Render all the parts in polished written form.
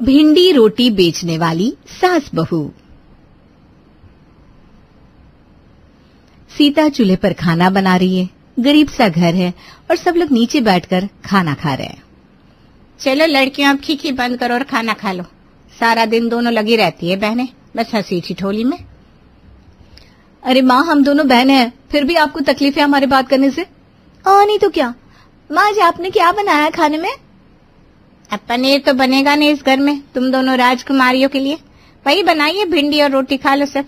भिंडी रोटी बेचने वाली सास बहू। सीता चूल्हे पर खाना बना रही है। गरीब सा घर है और सब लोग नीचे बैठकर खाना खा रहे हैं। चलो लड़कियां अब खीखी बंद करो और खाना खा लो। सारा दिन दोनों लगी रहती है बहनें, बस हंसी ठिठोली में। अरे माँ, हम दोनों बहनें हैं, फिर भी आपको तकलीफ है हमारे बात करने से? नहीं तो क्या। माँ, आज आपने क्या बनाया है खाने में? अब पनीर तो बनेगा नहीं इस घर में, तुम दोनों राजकुमारियों के लिए। वही बनाइए, भिंडी और रोटी खा लो सब।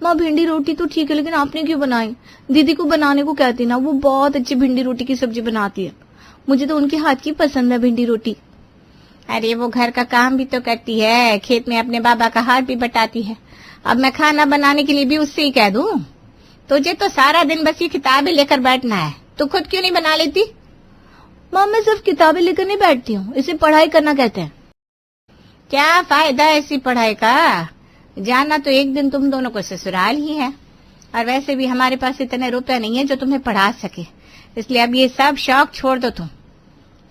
माँ, भिंडी रोटी तो ठीक है, लेकिन आपने क्यों बनाई? दीदी को बनाने को कहती ना, वो बहुत अच्छी भिंडी रोटी की सब्जी बनाती है। मुझे तो उनके हाथ की पसंद है भिंडी रोटी। अरे वो घर का काम भी तो करती है, खेत में अपने बाबा का हाथ भी बटाती है। अब मैं खाना बनाने के लिए भी उससे ही कह दूं? तुझे तो सारा दिन बस ये किताबें लेकर बैठना है, तू खुद क्यों नहीं बना लेती? माँ, मैं सिर्फ किताबें लेकर नहीं बैठती हूँ, इसे पढ़ाई करना कहते हैं। क्या फायदा ऐसी पढ़ाई का? जाना तो एक दिन तुम दोनों को ससुराल ही है, और वैसे भी हमारे पास इतने रुपए नहीं है जो तुम्हें पढ़ा सके, इसलिए अब ये सब शौक छोड़ दो तुम।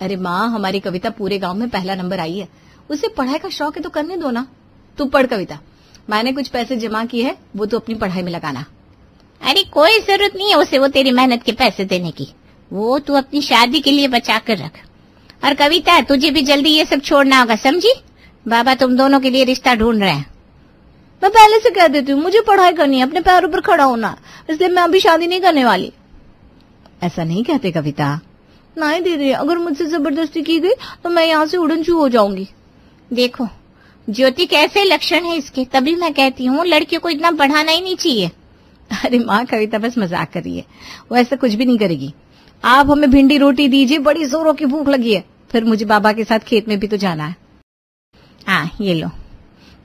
अरे माँ, हमारी कविता पूरे गांव में पहला नंबर आई है, उसे पढ़ाई का शौक है तो करने दो ना। तू पढ़ कविता, मैंने कुछ पैसे जमा किए हैं, वो तो अपनी पढ़ाई में लगाना। अरे कोई जरूरत नहीं है उसे वो तेरी मेहनत के पैसे देने की, वो तू अपनी शादी के लिए बचा कर रख। और कविता, तुझे भी जल्दी ये सब छोड़ना होगा, समझी? बाबा तुम दोनों के लिए रिश्ता ढूंढ रहे हैं। मैं पहले से कह देती हूँ, मुझे पढ़ाई करनी है, अपने पैरों पर खड़ा होना, इसलिए मैं अभी शादी नहीं करने वाली। ऐसा नहीं कहते कविता। नहीं दीदी, अगर मुझसे जबरदस्ती की गई तो मैं यहाँ से उड़न छू हो जाऊंगी। देखो ज्योति, कैसे लक्षण है इसके, तभी मैं कहती हूँ लड़कियों को इतना बढ़ाना ही नहीं चाहिए। अरे माँ, कविता बस मजाक कर रही है, वो ऐसा कुछ भी नहीं करेगी। आप हमें भिंडी रोटी दीजिए, बड़ी जोरों की भूख लगी है, फिर मुझे बाबा के साथ खेत में भी तो जाना है। हाँ ये लो।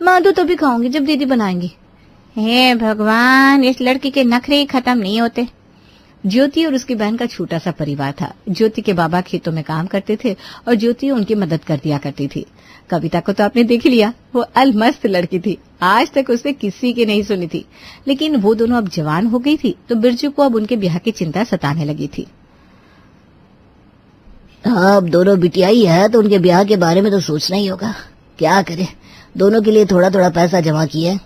माँ, तो तभी खाऊंगी जब दीदी बनाएंगी। हे भगवान, इस लड़की के नखरे ही खत्म नहीं होते। ज्योति और उसकी बहन का छोटा सा परिवार था। ज्योति के बाबा खेतों में काम करते थे और ज्योति उनकी मदद कर दिया करती थी। कविता को तो आपने देख लिया, वो अलमस्त लड़की थी, आज तक उसने किसी की नहीं सुनी थी। लेकिन वो दोनों अब जवान हो गई थी तो बिरजू को अब उनके ब्याह की चिंता सताने लगी थी। अब दोनों बिटिया ही है तो उनके ब्याह के बारे में तो सोचना ही होगा। क्या करें, दोनों के लिए थोड़ा थोड़ा पैसा जमा किया है।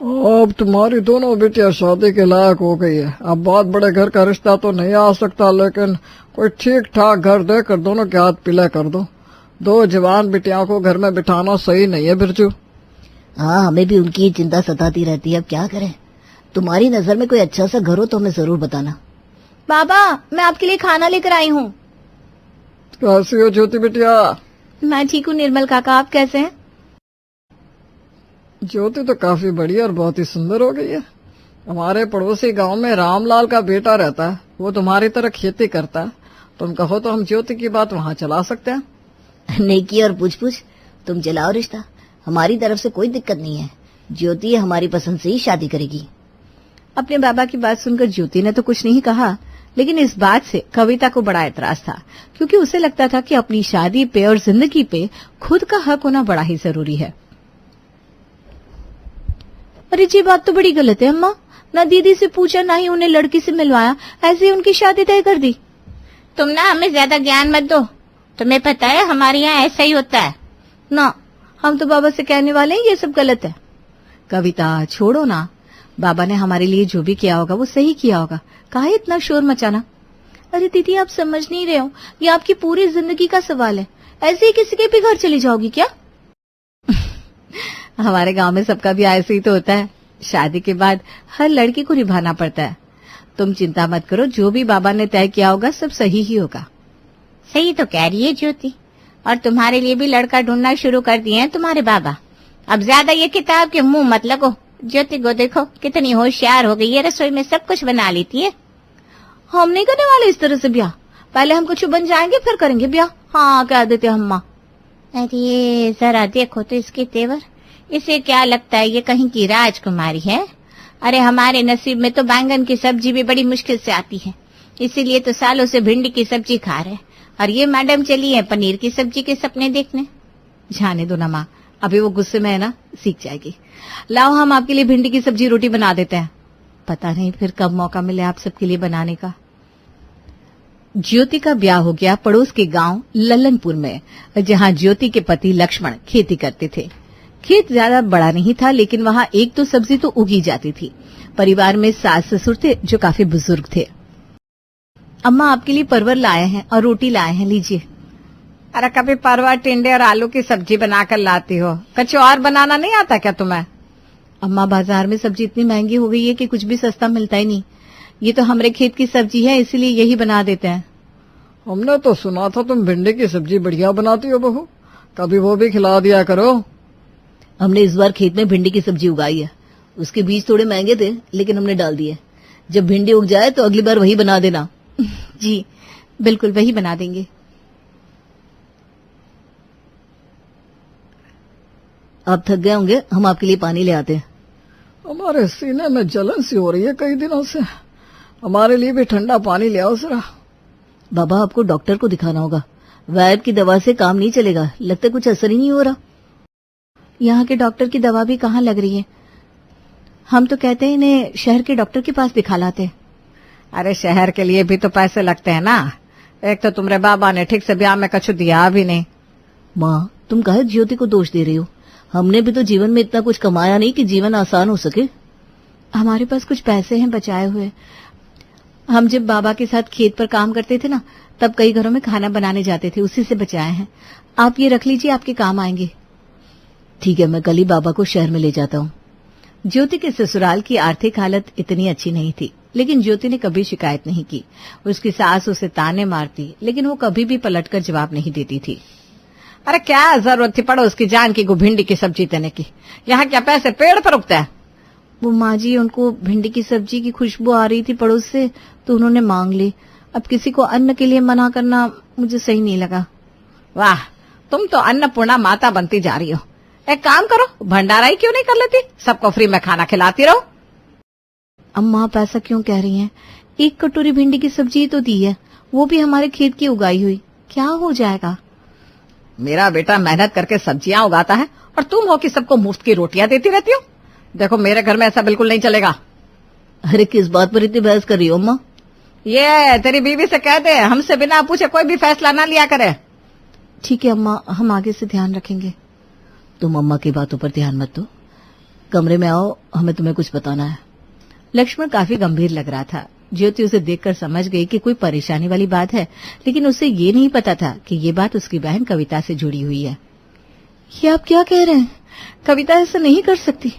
अब तुम्हारी दोनों बिटिया शादी के लायक हो गई है। अब बहुत बड़े घर का रिश्ता तो नहीं आ सकता, लेकिन कोई ठीक ठाक घर देकर दोनों के हाथ पीले कर दो। दो जवान बिटियाओं को घर में बिठाना सही नहीं है बिरजू। हाँ, हमें भी उनकी चिंता सताती रहती है। अब क्या करें, तुम्हारी नजर में कोई अच्छा सा घर हो तो हमें जरूर बताना। बाबा, मैं आपके लिए खाना लेकर आई हूँ। कैसी हो ज्योति बिटिया? मैं ठीक हूँ निर्मल काका, आप कैसे हैं? ज्योति तो काफी बढ़िया और बहुत ही सुंदर हो गई है। हमारे पड़ोसी गांव में रामलाल का बेटा रहता है, वो तुम्हारी तरह खेती करता है। तुम कहो तो हम ज्योति की बात वहाँ चला सकते हैं। नेकी और पूछ तुम चलाओ रिश्ता, हमारी तरफ से कोई दिक्कत नहीं है। ज्योति हमारी पसंद से ही शादी करेगी। अपने बाबा की बात सुनकर ज्योति ने तो कुछ नहीं कहा, लेकिन इस बात से कविता को बड़ा एतराज था, क्योंकि उसे लगता था कि अपनी शादी पे और जिंदगी पे खुद का हक होना बड़ा ही जरूरी है। अरे जी, बात तो बड़ी गलत है अम्मा, ना दीदी से पूछा ना ही उन्हें लड़की से मिलवाया, ऐसे ही उनकी शादी तय कर दी। तुम ना हमें ज्यादा ज्ञान मत दो, तुम्हें पता है हमारे यहाँ ऐसा ही होता है ना। हम तो बाबा से कहने वाले हैं ये सब गलत है। कविता छोड़ो ना, बाबा ने हमारे लिए जो भी किया होगा वो सही किया होगा, काहे इतना शोर मचाना। अरे दीदी, आप समझ नहीं रहे हो, ये आपकी पूरी जिंदगी का सवाल है। ऐसे ही किसी के भी घर चली जाओगी क्या? हमारे गांव में सबका भी ऐसे ही तो होता है, शादी के बाद हर लड़की को निभाना पड़ता है। तुम चिंता मत करो, जो भी बाबा ने तय किया होगा सब सही ही होगा। सही तो कह रही है ज्योति, और तुम्हारे लिए भी लड़का ढूंढना शुरू कर दिए हैं तुम्हारे बाबा। अब ज्यादा ये किताब के मुंह मत लगो। ज्योति को देखो कितनी होशियार हो गई है, रसोई में सब कुछ बना लेती है। हम नहीं करने वाले इस तरह से ब्याह, पहले हम कुछ बन जाएंगे फिर करेंगे ब्याह। हाँ कह देते अम्मा। अरे जरा देखो तो इसके तेवर, इसे क्या लगता है ये कहीं की राजकुमारी है? अरे हमारे नसीब में तो बैंगन की सब्जी भी बड़ी मुश्किल से आती है, इसीलिए तो सालों से भिंडी की सब्जी खा रहे, और ये मैडम चली है पनीर की सब्जी के सपने देखने। जाने दो ना माँ, अभी वो गुस्से में है ना, सीख जाएगी। लाओ हम आपके लिए भिंडी की सब्जी रोटी बना देते हैं, पता नहीं फिर कब मौका मिले आप सबके लिए बनाने का। ज्योति का ब्याह हो गया पड़ोस के गांव लल्लनपुर में, जहां ज्योति के पति लक्ष्मण खेती करते थे। खेत ज्यादा बड़ा नहीं था, लेकिन वहां एक तो सब्जी तो उगी जाती थी। परिवार में सास ससुर थे जो काफी बुजुर्ग थे। अम्मा आपके लिए परवर लाए हैं और रोटी लाए हैं, लीजिए। अरे कभी परवर, टिंडे और आलू की सब्जी बनाकर लाती हो, कुछ और बनाना नहीं आता क्या तुम्हें? अम्मा बाजार में सब्जी इतनी महंगी हो गई है कि कुछ भी सस्ता मिलता ही नहीं। ये तो हमारे खेत की सब्जी है, इसलिए यही बना देते हैं। हमने तो सुना था तुम भिंडी की सब्जी बढ़िया बनाती हो बहू, कभी वो भी खिला दिया करो। हमने इस बार खेत में भिंडी की सब्जी उगाई है। उसके बीज थोड़े महंगे थे, लेकिन हमने डाल दिए। जब भिंडी उग जाए तो अगली बार वही बना देना। जी बिल्कुल, वही बना देंगे। आप थक गए होंगे, हम आपके लिए पानी ले आते हैं। हमारे सीने में जलन सी हो रही है कई दिनों से, हमारे लिए भी ठंडा पानी ले आओ जरा। बाबा, आपको डॉक्टर को दिखाना होगा, वैद की दवा से काम नहीं चलेगा। लगता है कुछ असर ही नहीं हो रहा। यहाँ के डॉक्टर की दवा भी कहाँ लग रही है। हम तो कहते हैं इन्हें शहर के डॉक्टर के पास दिखा लाते। अरे शहर के लिए भी तो पैसे लगते हैं ना। एक तो तुम्हारे बाबा ने ठीक से ब्याह में कछु दिया भी नहीं। माँ, तुम काहे ज्योति को दोष दे रही हो? हमने भी तो जीवन में इतना कुछ कमाया नहीं कि जीवन आसान हो सके। हमारे पास कुछ पैसे हैं बचाए हुए। हम जब बाबा के साथ खेत पर काम करते थे ना, तब कई घरों में खाना बनाने जाते थे, उसी से बचाए हैं। आप ये रख लीजिए, आपके काम आएंगे। ठीक है, मैं कल ही बाबा को शहर में ले जाता हूँ। ज्योति के ससुराल की आर्थिक हालत इतनी अच्छी नहीं थी, लेकिन ज्योति ने कभी शिकायत नहीं की। उसकी सास उसे ताने मारती, लेकिन वो कभी भी पलटकर जवाब नहीं देती थी। अरे क्या जरूरत थी पड़ोस की जान की भिंडी की सब्जी देने की? यहाँ क्या पैसे पेड़ पर उगता है? वो माँ जी, उनको भिंडी की सब्जी की खुशबू आ रही थी पड़ोस से, तो उन्होंने मांग ली। अब किसी को अन्न के लिए मना करना मुझे सही नहीं लगा। वाह, तुम तो अन्नपूर्णा माता बनती जा रही हो। एक काम करो, भंडारा ही क्यों नहीं कर लेती? सबको फ्री में खाना खिलाती रहो। अम्मा, आप ऐसा क्यों कह रही हैं? एक कटोरी भिंडी की सब्जी तो दी है, वो भी हमारे खेत की उगाई हुई। क्या हो जाएगा? मेरा बेटा मेहनत करके सब्जियां उगाता है और तुम हो कि सबको मुफ्त की रोटियां देती रहती हो। देखो, मेरे घर में ऐसा बिल्कुल नहीं चलेगा। अरे किस बात पर इतनी बहस कर रही हो अम्मा? ये तेरी बीवी से कह दे, हमसे बिना पूछे कोई भी फैसला ना लिया करे। ठीक है अम्मा, हम आगे से ध्यान रखेंगे। तुम अम्मा की बातों पर ध्यान मत दो। कमरे में आओ, हमें तुम्हें कुछ बताना है। लक्ष्मण काफी गंभीर लग रहा था। ज्योति उसे देखकर समझ गई कि कोई परेशानी वाली बात है, लेकिन उसे ये नहीं पता था कि ये बात उसकी बहन कविता से जुड़ी हुई है। ये आप क्या कह रहे हैं? कविता ऐसा नहीं कर सकती।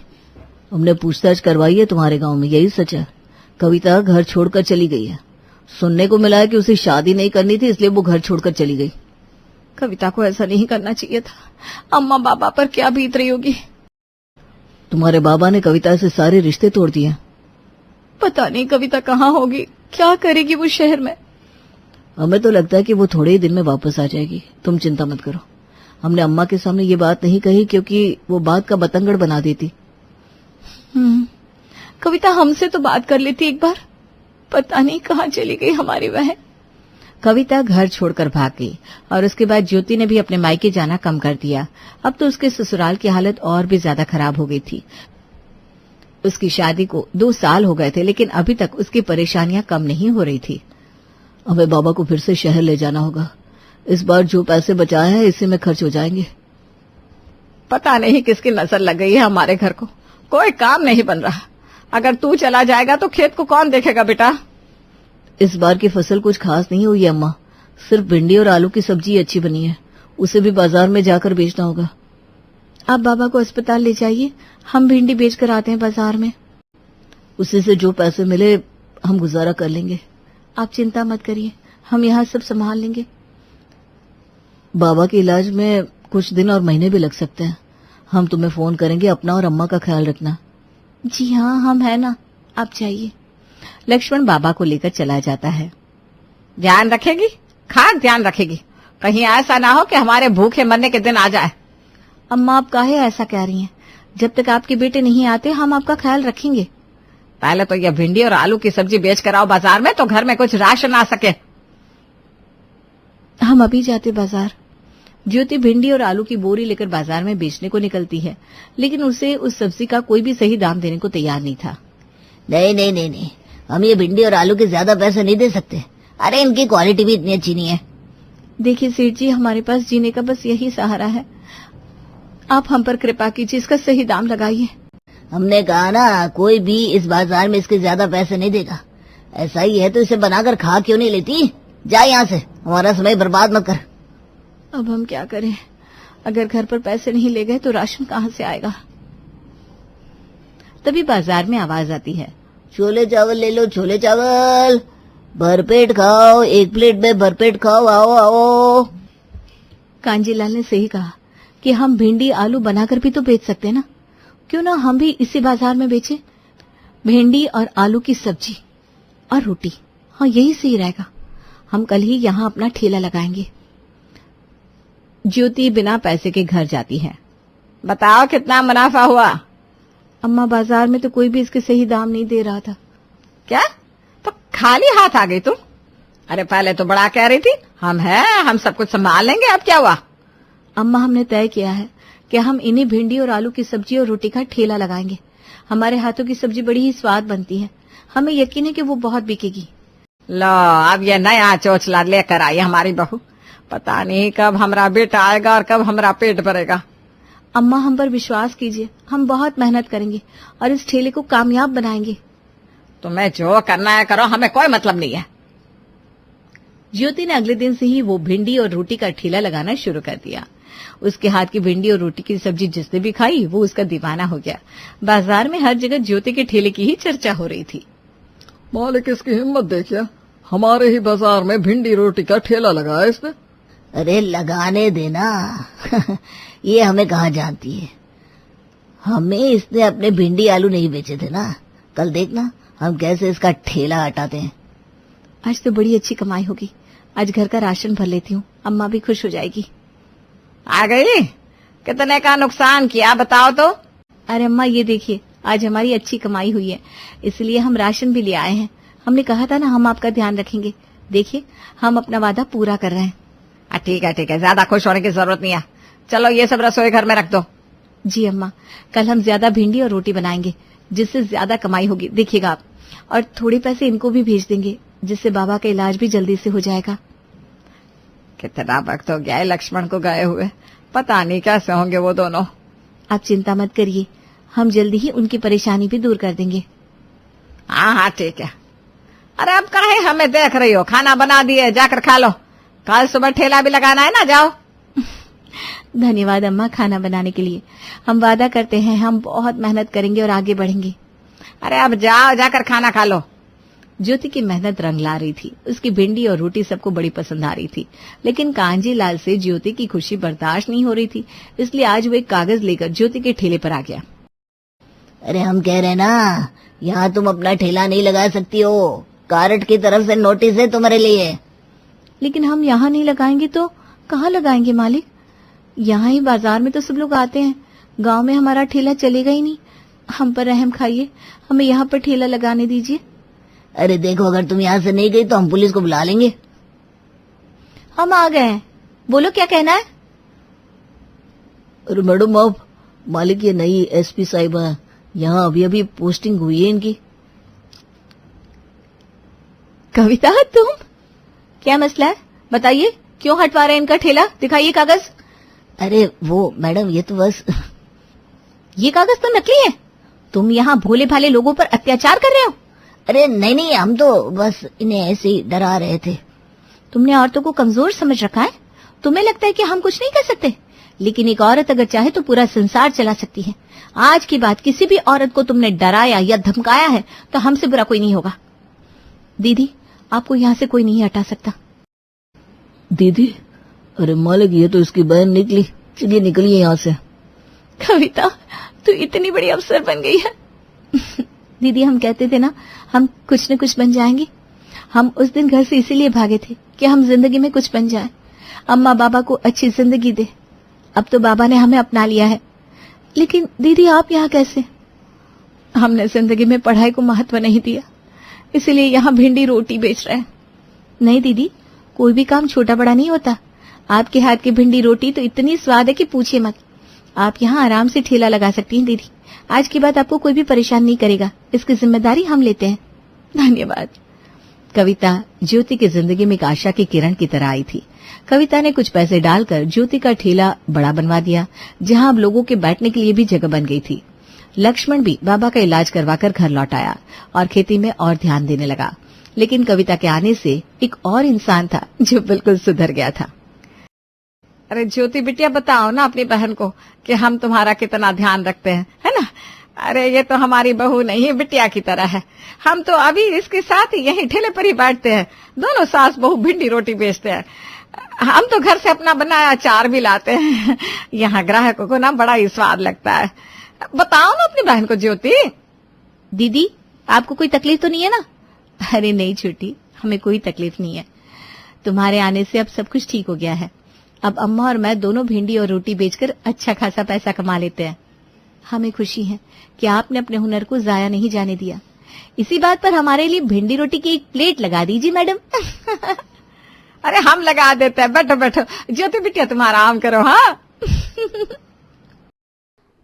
हमने पूछताछ करवाई है तुम्हारे गांव में, यही सच है। कविता घर छोड़कर चली गई है। सुनने को मिला है कि उसे शादी नहीं करनी थी, इसलिए वो घर छोड़कर चली गई। कविता को ऐसा नहीं करना चाहिए था। अम्मा बाबा पर क्या बीत रही होगी। तुम्हारे बाबा ने कविता से सारे रिश्ते तोड़ दिए। पता नहीं कविता कहाँ होगी, क्या करेगी वो शहर में। हमें तो लगता है कि वो थोड़े ही दिन में वापस आ जाएगी। तुम चिंता मत करो। हमने अम्मा के सामने ये बात नहीं कही, क्योंकि वो बात का बतंगड़ बना देती। कविता हमसे तो बात कर लेती एक बार। पता नहीं कहाँ चली गई हमारी बहन। कविता घर छोड़कर भाग गई और उसके बाद ज्योति ने भी अपने मायके जाना कम कर दिया। अब तो उसके ससुराल की हालत और भी ज्यादा खराब हो गई थी। उसकी शादी को 2 साल हो गए थे, लेकिन अभी तक उसकी परेशानियां कम नहीं हो रही थी। हमें बाबा को फिर से शहर ले जाना होगा। इस बार जो पैसे बचाए हैं इसी में खर्च हो जाएंगे। पता नहीं किसकी नजर लग गई है हमारे घर को, कोई काम नहीं बन रहा। अगर तू चला जाएगा तो खेत को कौन देखेगा बेटा? इस बार की फसल कुछ खास नहीं हुई है अम्मा, सिर्फ भिंडी और आलू की सब्जी अच्छी बनी है। उसे भी बाजार में जाकर बेचना होगा। आप बाबा को अस्पताल ले जाइए, हम भिंडी बेच कर आते हैं बाजार में। उसी से जो पैसे मिले हम गुजारा कर लेंगे। आप चिंता मत करिए, हम यहाँ सब संभाल लेंगे। बाबा के इलाज में कुछ दिन और महीने भी लग सकते हैं। हम तुम्हें फोन करेंगे, अपना और अम्मा का ख्याल रखना। जी हाँ, हम है ना, आप जाइए। लक्ष्मण बाबा को लेकर चला जाता है। ध्यान रखेगी, खास ध्यान रखेगी, कहीं ऐसा ना हो कि हमारे भूखे मरने के दिन आ जाए। अम्मा, आप काहे ऐसा कह रही हैं? जब तक आपके बेटे नहीं आते हम आपका ख्याल रखेंगे। पहले तो ये भिंडी और आलू की सब्जी बेच कर आओ बाजार में, तो घर में कुछ राशन आ सके। हम अभी जाते बाजार। ज्योति भिंडी और आलू की बोरी लेकर बाजार में बेचने को निकलती है, लेकिन उसे उस सब्जी का कोई भी सही दाम देने को तैयार नहीं था। नहीं, हम ये भिंडी और आलू के ज्यादा पैसे नहीं दे सकते। अरे इनकी क्वालिटी भी इतनी अच्छी नहीं है। देखिए सेठ जी, हमारे पास जीने का बस यही सहारा है। आप हम पर कृपा कीजिए, इसका सही दाम लगाइए। हमने कहा ना, कोई भी इस बाजार में इसके ज्यादा पैसे नहीं देगा। ऐसा ही है तो इसे बनाकर खा क्यों नहीं लेती? जा यहाँ से, हमारा समय बर्बाद मत कर। अब हम क्या करें? अगर घर पर पैसे नहीं ले गए तो राशन कहाँ से आएगा? तभी बाजार में आवाज आती है, छोले चावल ले लो, छोले चावल, भरपेट खाओ, एक प्लेट में भरपेट खाओ, आओ आओ। कांजीलाल ने सही कहा कि हम भिंडी आलू बनाकर भी तो बेच सकते हैं ना, क्यों ना हम भी इसी बाजार में बेचें? भिंडी और आलू की सब्जी और रोटी, हाँ यही सही रहेगा। हम कल ही यहाँ अपना ठेला लगाएंगे। ज्योति बिना पैसे के घर जाती है। बताओ कितना मुनाफा हुआ? अम्मा, बाजार में तो कोई भी इसके सही दाम नहीं दे रहा था। क्या? तो खाली हाथ आ गई तुम? अरे पहले तो बड़ा कह रही थी, हम सब कुछ संभाल लेंगे, अब क्या हुआ? अम्मा, हमने तय किया है कि हम इन्हीं भिंडी और आलू की सब्जी और रोटी का ठेला लगाएंगे। हमारे हाथों की सब्जी बड़ी ही स्वाद बनती है, हमें यकीन है कि वो बहुत बिकेगी। लो, अब ये नया चोचला लेकर आई हमारी बहू। पता नहीं कब हमारा बेटा आएगा और कब हमारा पेट भरेगा। अम्मा, हम पर विश्वास कीजिए, हम बहुत मेहनत करेंगे और इस ठेले को कामयाब बनाएंगे। तुम्हें जो करना है करो, हमें कोई मतलब नहीं है। ज्योति ने अगले दिन से ही वो भिंडी और रोटी का ठेला लगाना शुरू कर दिया। उसके हाथ की भिंडी और रोटी की सब्जी जिसने भी खाई वो उसका दीवाना हो गया। बाजार में हर जगह ज्योति के ठेले की ही चर्चा हो रही थी। मालिक, इसकी हिम्मत देखिए, हमारे ही बाजार में भिंडी रोटी का ठेला लगाया इसने। अरे लगाने देना ये हमें कहाँ जानती है। हमें इसने अपने भिंडी आलू नहीं बेचे थे ना, कल देखना हम कैसे इसका ठेला हटाते हैं। आज तो बड़ी अच्छी कमाई होगी। आज घर का राशन भर लेती हूँ, अम्मा भी खुश हो जाएगी। आ गई? कितने का नुकसान किया बताओ तो? अरे अम्मा, ये देखिए, आज हमारी अच्छी कमाई हुई है, इसलिए हम राशन भी ले आए हैं। हमने कहा था ना हम आपका ध्यान रखेंगे। देखिए, हम अपना वादा पूरा कर रहे हैं। ठीक है, ज्यादा खुश होने की जरूरत नहीं है। चलो ये सब रसोई घर में रख दो। जी अम्मा, कल हम ज्यादा भिंडी और रोटी बनाएंगे, जिससे ज्यादा कमाई होगी, देखिएगा आप। और थोड़े पैसे इनको भी भेज देंगे, जिससे बाबा का इलाज भी जल्दी से हो जाएगा। कितना वक्त हो गया है लक्ष्मण को गए हुए, पता नहीं कैसे होंगे वो दोनों। आप चिंता मत करिए, हम जल्दी ही उनकी परेशानी भी दूर कर देंगे। हाँ ठीक है। अरे अब काहे हमें देख रही हो? खाना बना दिए, जाकर खा लो। कल सुबह ठेला भी लगाना है ना, जाओ। धन्यवाद अम्मा खाना बनाने के लिए। हम वादा करते हैं हम बहुत मेहनत करेंगे और आगे बढ़ेंगे। अरे अब जाओ, जाकर खाना खा लो। ज्योति की मेहनत रंग ला रही थी। उसकी भिंडी और रोटी सबको बड़ी पसंद आ रही थी, लेकिन कांजीलाल से ज्योति की खुशी बर्दाश्त नहीं हो रही थी, इसलिए आज वो एक कागज लेकर ज्योति के ठेले पर आ गया। अरे हम कह रहे ना, यहाँ तुम अपना ठेला नहीं लगा सकती हो, कारट की तरफ से नोटिस है तुम्हारे लिए। लेकिन हम यहाँ नहीं लगाएंगे तो कहाँ लगाएंगे मालिक? यहाँ ही बाजार में तो सब लोग आते हैं, गांव में हमारा ठेला चलेगा ही नहीं। हम पर रहम खाइए, हमें यहाँ पर ठेला लगाने दीजिए। अरे देखो, अगर तुम यहाँ से नहीं गई तो हम पुलिस को बुला लेंगे। हम आ गए हैं, बोलो क्या कहना है? अरे मैडम, आप मालिक ये नई एसपी साहिबा है, यहाँ अभी अभी पोस्टिंग हुई है इनकी। कविता, तुम? क्या मसला है बताइए, क्यों हटवा रहे हैं इनका ठेला? दिखाइए कागज। अरे वो मैडम, ये तो बस ये कागज तो नकली है। तुम यहाँ भोले भाले लोगों पर अत्याचार कर रहे हो। अरे नहीं, हम तो बस इन्हें ऐसे ही डरा रहे थे। तुमने औरतों को कमजोर समझ रखा है। तुम्हें लगता है कि हम कुछ नहीं कर सकते, लेकिन एक औरत अगर चाहे तो पूरा संसार चला सकती है। आज की बात, किसी भी औरत को तुमने डराया या धमकाया है तो हमसे बुरा कोई नहीं होगा। दीदी, आपको यहाँ से कोई नहीं हटा सकता। दीदी? अरे मालिक, ये तो इसकी बहन निकली। चलिए निकलिए यहाँ से। कविता, तू इतनी बड़ी अफसर बन गई है। दीदी, हम कहते थे ना हम कुछ न कुछ बन जाएंगे। हम उस दिन घर से इसीलिए भागे थे कि हम जिंदगी में कुछ बन जाएं, अम्मा बाबा को अच्छी जिंदगी दे। अब तो बाबा ने हमें अपना लिया है। लेकिन दीदी, आप यहाँ कैसे? हमने जिंदगी में पढ़ाई को महत्व नहीं दिया, इसीलिए यहाँ भिंडी रोटी बेच रहे हैं। नहीं दीदी, कोई भी काम छोटा बड़ा नहीं होता। आपके हाथ की भिंडी रोटी तो इतनी स्वाद है कि पूछिए मत। आप यहाँ आराम से ठेला लगा सकती हैं दीदी। आज की बात आपको कोई भी परेशान नहीं करेगा, इसकी जिम्मेदारी हम लेते हैं। धन्यवाद। कविता ज्योति की जिंदगी में एक आशा की किरण की तरह आई थी। कविता ने कुछ पैसे डालकर ज्योति का ठेला बड़ा बनवा दिया, जहां अब लोगों के बैठने के लिए भी जगह बन गई थी। लक्ष्मण भी बाबा का इलाज करवाकर घर लौट आया और खेती में और ध्यान देने लगा। लेकिन कविता के आने से एक और इंसान था जो बिल्कुल सुधर गया था। अरे ज्योति बिटिया, बताओ ना अपनी बहन को कि हम तुम्हारा कितना ध्यान रखते हैं, है ना। अरे ये तो हमारी बहू नहीं है, बिटिया की तरह है। हम तो अभी इसके साथ ही यहीं ठेले पर ही बैठते हैं। दोनों सास बहू भिंडी रोटी बेचते हैं। हम तो घर से अपना बनाया अचार भी लाते हैं। यहाँ ग्राहकों को ना बड़ा ही स्वाद लगता है। बताओ ना अपनी बहन को ज्योति। दीदी, आपको कोई तकलीफ तो नहीं है ना? अरे नहीं छोटी, हमें कोई तकलीफ नहीं है। तुम्हारे आने से अब सब कुछ ठीक हो गया है। अब अम्मा और मैं दोनों भिंडी और रोटी बेचकर अच्छा खासा पैसा कमा लेते हैं। हमें खुशी है कि आपने अपने हुनर को जाया नहीं जाने दिया। इसी बात पर हमारे लिए भिंडी रोटी की एक प्लेट लगा दीजिए मैडम। अरे हम लगा देते हैं, बैठो बैठो। ज्योति बिटिया तुम आराम करो। हाँ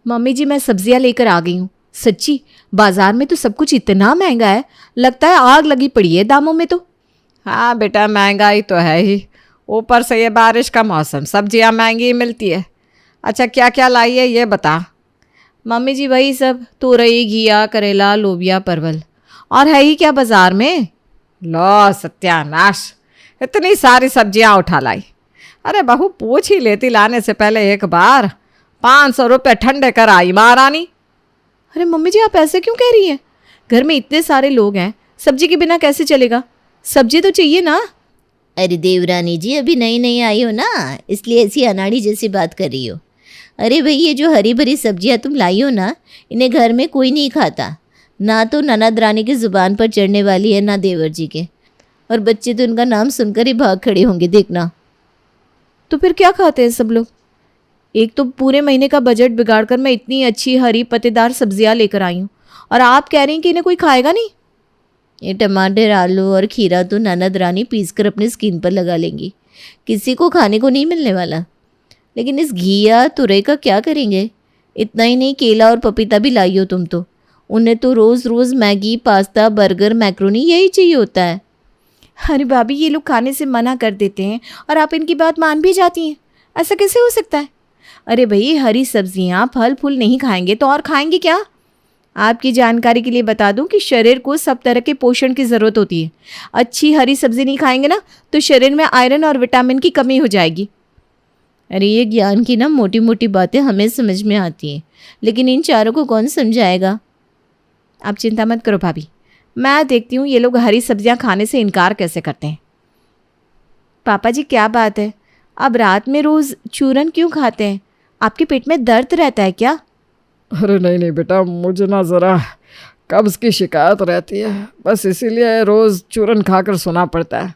मम्मी जी, मैं सब्जियां लेकर आ गई हूँ। सच्ची बाजार में तो सब कुछ इतना महंगा है, लगता है आग लगी पड़ी है दामों में तो। हाँ बेटा, महंगाई तो है ही, ऊपर से ये बारिश का मौसम, सब्जियां महंगी मिलती है। अच्छा क्या क्या लाई है ये बता। मम्मी जी वही सब, तोरई, घिया, करेला, लोबिया, परवल। और है ही क्या बाजार में। लो सत्यानाश, इतनी सारी सब्जियां उठा लाई। अरे बहू, पूछ ही लेती लाने से पहले एक बार। 500 रुपये ठंडे कर आई महारानी। अरे मम्मी जी, आप ऐसे क्यों कह रही हैं? घर में इतने सारे लोग हैं, सब्जी के बिना कैसे चलेगा? सब्जी तो चाहिए ना। अरे देवरानी जी, अभी नई नई आई हो ना, इसलिए ऐसी अनाड़ी जैसी बात कर रही हो। अरे भाई, ये जो हरी भरी सब्जियां तुम लाई हो ना, इन्हें घर में कोई नहीं खाता। ना तो ननद रानी की जुबान पर चढ़ने वाली है, ना देवर जी के। और बच्चे तो उनका नाम सुनकर ही भाग खड़े होंगे, देखना। तो फिर क्या खाते हैं सब लोग? एक तो पूरे महीने का बजट बिगाड़कर मैं इतनी अच्छी हरी पत्तेदार सब्जियां लेकर आई हूँ, और आप कह रही हैं कि इन्हें कोई खाएगा नहीं। ये टमाटर, आलू और खीरा तो ननद रानी पीसकर अपनी स्किन पर लगा लेंगी, किसी को खाने को नहीं मिलने वाला। लेकिन इस घिया तुरई का क्या करेंगे? इतना ही नहीं, केला और पपीता भी लाई हो तुम तो। उन्हें तो रोज़ रोज़ मैगी, पास्ता, बर्गर, मैक्रोनी यही चाहिए होता है। अरे भाभी, ये लोग खाने से मना कर देते हैं और आप इनकी बात मान भी जाती हैं। ऐसा कैसे हो सकता है? अरे भाई, हरी सब्जियां, फल फूल नहीं खाएंगे तो और खाएंगे क्या? आपकी जानकारी के लिए बता दूं कि शरीर को सब तरह के पोषण की ज़रूरत होती है। अच्छी हरी सब्जी नहीं खाएंगे ना तो शरीर में आयरन और विटामिन की कमी हो जाएगी। अरे ये ज्ञान की ना मोटी मोटी बातें हमें समझ में आती हैं, लेकिन इन चारों को कौन समझाएगा। आप चिंता मत करो भाभी, मैं देखती हूँ ये लोग हरी सब्जियां खाने से इनकार कैसे करते हैं। पापा जी, क्या बात है, अब रात में रोज़ चूरन क्यों खाते हैं? आपके पेट में दर्द रहता है क्या? अरे नहीं नहीं बेटा, मुझे ना ज़रा कब्ज़ की शिकायत रहती है, बस इसीलिए रोज़ चूरन खाकर सोना पड़ता है।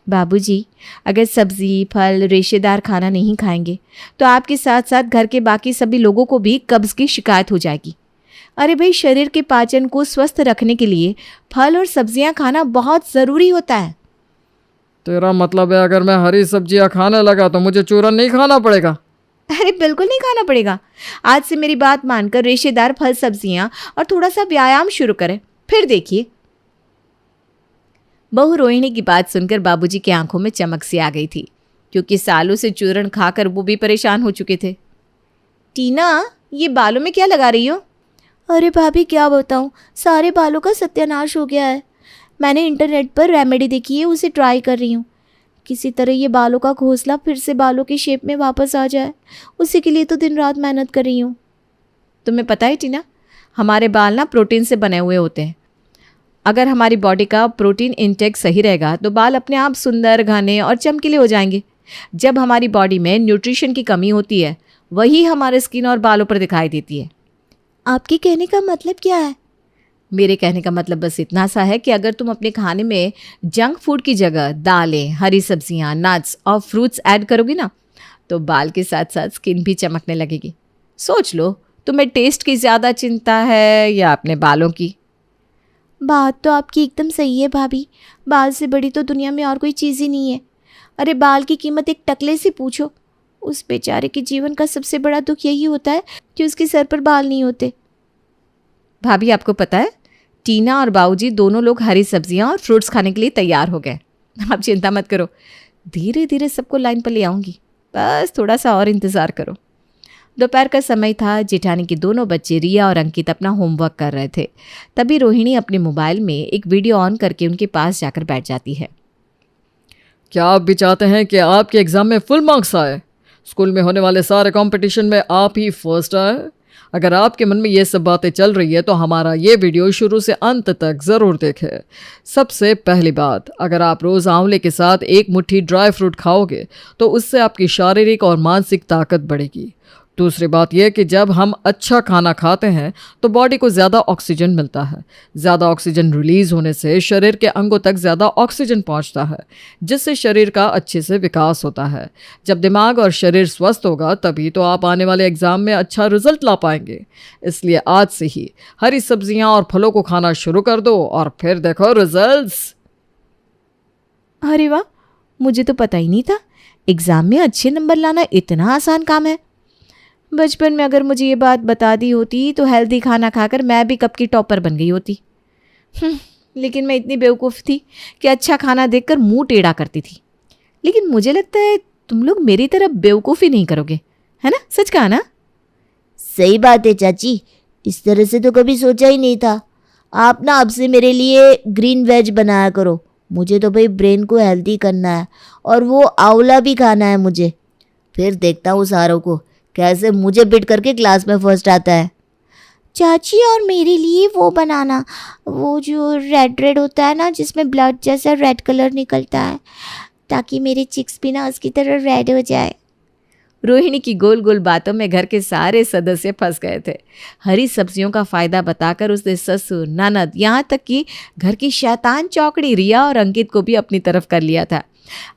बाबूजी, अगर सब्जी, फल, रेशेदार खाना नहीं खाएंगे तो आपके साथ साथ घर के बाकी सभी लोगों को भी कब्ज़ की शिकायत हो जाएगी। अरे भाई, शरीर के पाचन को स्वस्थ रखने के लिए फल और सब्जियां खाना बहुत ज़रूरी होता है। तेरा मतलब है अगर मैं हरी सब्जियां खाने लगा तो मुझे चूरन नहीं खाना पड़ेगा? अरे बिल्कुल नहीं खाना पड़ेगा। आज से मेरी बात मानकर रेशेदार फल, सब्जियां और थोड़ा सा व्यायाम शुरू करें, फिर देखिए। बहू रोहिणी की बात सुनकर बाबूजी की आंखों में चमक सी आ गई थी, क्योंकि सालों से चूरन खाकर वो भी परेशान हो चुके थे। टीना, ये बालों में क्या लगा रही हो? अरे भाभी, क्या बताऊं, सारे बालों का सत्यानाश हो गया है। मैंने इंटरनेट पर रेमेडी देखी है, उसे ट्राई कर रही हूँ। किसी तरह ये बालों का घोंसला फिर से बालों की शेप में वापस आ जाए, उसी के लिए तो दिन रात मेहनत कर रही हूँ। तुम्हें पता है टीना, हमारे बाल ना प्रोटीन से बने हुए होते हैं। अगर हमारी बॉडी का प्रोटीन इंटेक सही रहेगा तो बाल अपने आप सुंदर, घने और चमकीले हो जाएंगे। जब हमारी बॉडी में न्यूट्रिशन की कमी होती है, वही हमारे स्किन और बालों पर दिखाई देती है। आपके कहने का मतलब क्या है? मेरे कहने का मतलब बस इतना सा है कि अगर तुम अपने खाने में जंक फूड की जगह दालें, हरी सब्जियां, नट्स और फ्रूट्स ऐड करोगी ना, तो बाल के साथ साथ स्किन भी चमकने लगेगी। सोच लो, तुम्हें टेस्ट की ज़्यादा चिंता है या अपने बालों की? बात तो आपकी एकदम सही है भाभी, बाल से बड़ी तो दुनिया में और कोई चीज़ ही नहीं है। अरे बाल की कीमत एक टकले से पूछो। उस बेचारे के जीवन का सबसे बड़ा दुख यही होता है कि उसके सर पर बाल नहीं होते। भाभी, आपको पता है टीना और बाबूजी दोनों लोग हरी सब्जियां और फ्रूट्स खाने के लिए तैयार हो गए। आप चिंता मत करो, धीरे धीरे सबको लाइन पर ले आऊंगी, बस थोड़ा सा और इंतज़ार करो। दोपहर का समय था। जेठानी के दोनों बच्चे रिया और अंकित अपना होमवर्क कर रहे थे। तभी रोहिणी अपने मोबाइल में एक वीडियो ऑन करके उनके पास जाकर बैठ जाती है। क्या आप भी चाहते हैं कि आपके एग्जाम में फुल मार्क्स आए? स्कूल में होने वाले सारे कंपटीशन में आप ही फर्स्ट आए? अगर आपके मन में ये सब बातें चल रही है तो हमारा ये वीडियो शुरू से अंत तक ज़रूर देखें। सबसे पहली बात, अगर आप रोज़ आंवले के साथ एक मुट्ठी ड्राई फ्रूट खाओगे तो उससे आपकी शारीरिक और मानसिक ताकत बढ़ेगी। दूसरी बात यह कि जब हम अच्छा खाना खाते हैं तो बॉडी को ज़्यादा ऑक्सीजन मिलता है। ज़्यादा ऑक्सीजन रिलीज होने से शरीर के अंगों तक ज़्यादा ऑक्सीजन पहुंचता है, जिससे शरीर का अच्छे से विकास होता है। जब दिमाग और शरीर स्वस्थ होगा तभी तो आप आने वाले एग्ज़ाम में अच्छा रिजल्ट ला पाएंगे। इसलिए आज से ही हरी सब्जियां और फलों को खाना शुरू कर दो और फिर देखो रिजल्ट्स। अरे वाह, मुझे तो पता ही नहीं था एग्ज़ाम में अच्छे नंबर लाना इतना आसान काम है। बचपन में अगर मुझे ये बात बता दी होती तो हेल्दी खाना खाकर मैं भी कब की टॉपर बन गई होती। लेकिन मैं इतनी बेवकूफ़ थी कि अच्छा खाना देखकर मुंह टेढ़ा करती थी। लेकिन मुझे लगता है तुम लोग मेरी तरह बेवकूफ़ी नहीं करोगे, है ना? सच कहा ना? सही बात है चाची, इस तरह से तो कभी सोचा ही नहीं था। आप ना अब से मेरे लिए ग्रीन वेज बनाया करो। मुझे तो भाई ब्रेन को हेल्दी करना है और वो आंवला भी खाना है मुझे। फिर देखता हूँ सारों को कैसे मुझे बिट करके क्लास में फर्स्ट आता है। चाची और मेरे लिए वो बनाना, वो जो रेड रेड होता है ना, जिसमें ब्लड जैसा रेड कलर निकलता है, ताकि मेरे चिक्स भी ना उसकी तरह रेड हो जाए। रोहिणी की गोल गोल बातों में घर के सारे सदस्य फंस गए थे। हरी सब्जियों का फायदा बताकर उसने ससुर, ननद, यहाँ तक कि घर की शैतान चौकड़ी रिया और अंकित को भी अपनी तरफ कर लिया था।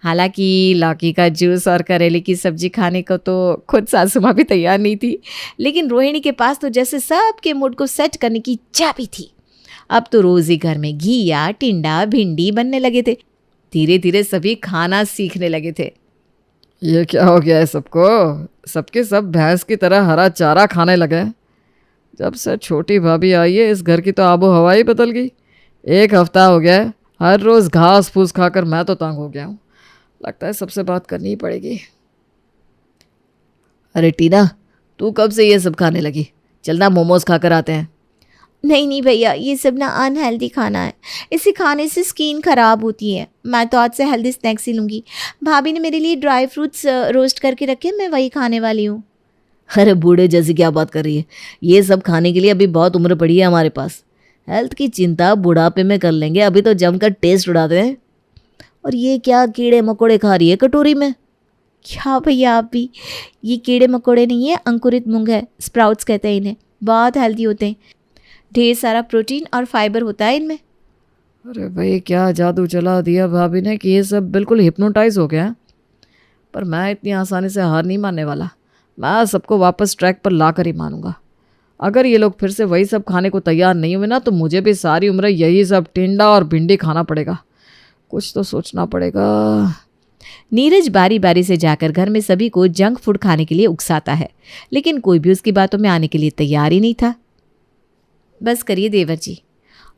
हालांकि लौकी का जूस और करेले की सब्जी खाने को तो खुद सासू माँ भी तैयार नहीं थी, लेकिन रोहिणी के पास तो जैसे सबके मूड को सेट करने की चाबी थी। अब तो रोज ही घर में घिया, टिंडा, भिंडी बनने लगे थे। धीरे धीरे सभी खाना सीखने लगे थे। ये क्या हो गया है सबको? सबके सब भैंस की तरह हरा चारा खाने लगे। जब से छोटी भाभी आई है इस घर की तो आबो हवा ही बदल गई। 1 हफ्ता हो गया है, हर रोज़ घास फूस खाकर मैं तो तंग हो गया हूँ। लगता है सबसे बात करनी ही पड़ेगी। अरे टीना, तू कब से ये सब खाने लगी? चलना मोमोज खाकर आते हैं। नहीं भैया, ये सब ना अनहेल्दी खाना है, इसे खाने से स्किन खराब होती है। मैं तो आज से हेल्दी स्नैक्स ही लूँगी। भाभी ने मेरे लिए ड्राई फ्रूट्स रोस्ट करके रखे, मैं वही खाने वाली हूँ। अरे बूढ़े जैसी क्या बात कर रही है? ये सब खाने के लिए अभी बहुत उम्र पड़ी है हमारे पास। हेल्थ की चिंता बुढ़ापे में कर लेंगे, अभी तो जमकर टेस्ट उड़ाते हैं। और ये क्या कीड़े मकोड़े खा रही है कटोरी में? क्या भैया आप भी? ये कीड़े मकोड़े नहीं है, अंकुरित मूंग है, स्प्राउट्स कहते हैं इन्हें। बहुत हेल्दी होते हैं, ढेर सारा प्रोटीन और फाइबर होता है इनमें। अरे भाई, क्या जादू चला दिया भाभी ने कि ये सब बिल्कुल हिप्नोटाइज हो गया। पर मैं इतनी आसानी से हार नहीं मानने वाला। मैं सबको वापस ट्रैक पर ला कर ही मानूंगा। अगर ये लोग फिर से वही सब खाने को तैयार नहीं हुए ना तो मुझे भी सारी उम्र यही सब टिंडा और भिंडी खाना पड़ेगा। कुछ तो सोचना पड़ेगा। नीरज बारी बारी से जाकर घर में सभी को जंक फूड खाने के लिए उकसाता है, लेकिन कोई भी उसकी बातों में आने के लिए तैयार ही नहीं था। बस करिए देवर जी,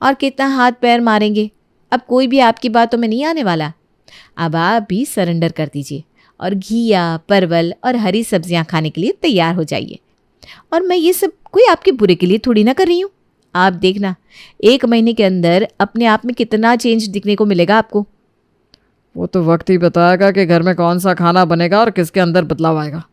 और कितना हाथ पैर मारेंगे? अब कोई भी आपकी बातों में नहीं आने वाला। अब आप भी सरेंडर कर दीजिए और घिया, परवल और हरी सब्जियां खाने के लिए तैयार हो जाइए। और मैं ये सब कोई आपके बुरे के लिए थोड़ी ना कर रही हूँ। आप देखना 1 महीने के अंदर अपने आप में कितना चेंज दिखने को मिलेगा आपको। वो तो वक्त ही बताएगा कि घर में कौन सा खाना बनेगा और किसके अंदर बदलाव आएगा।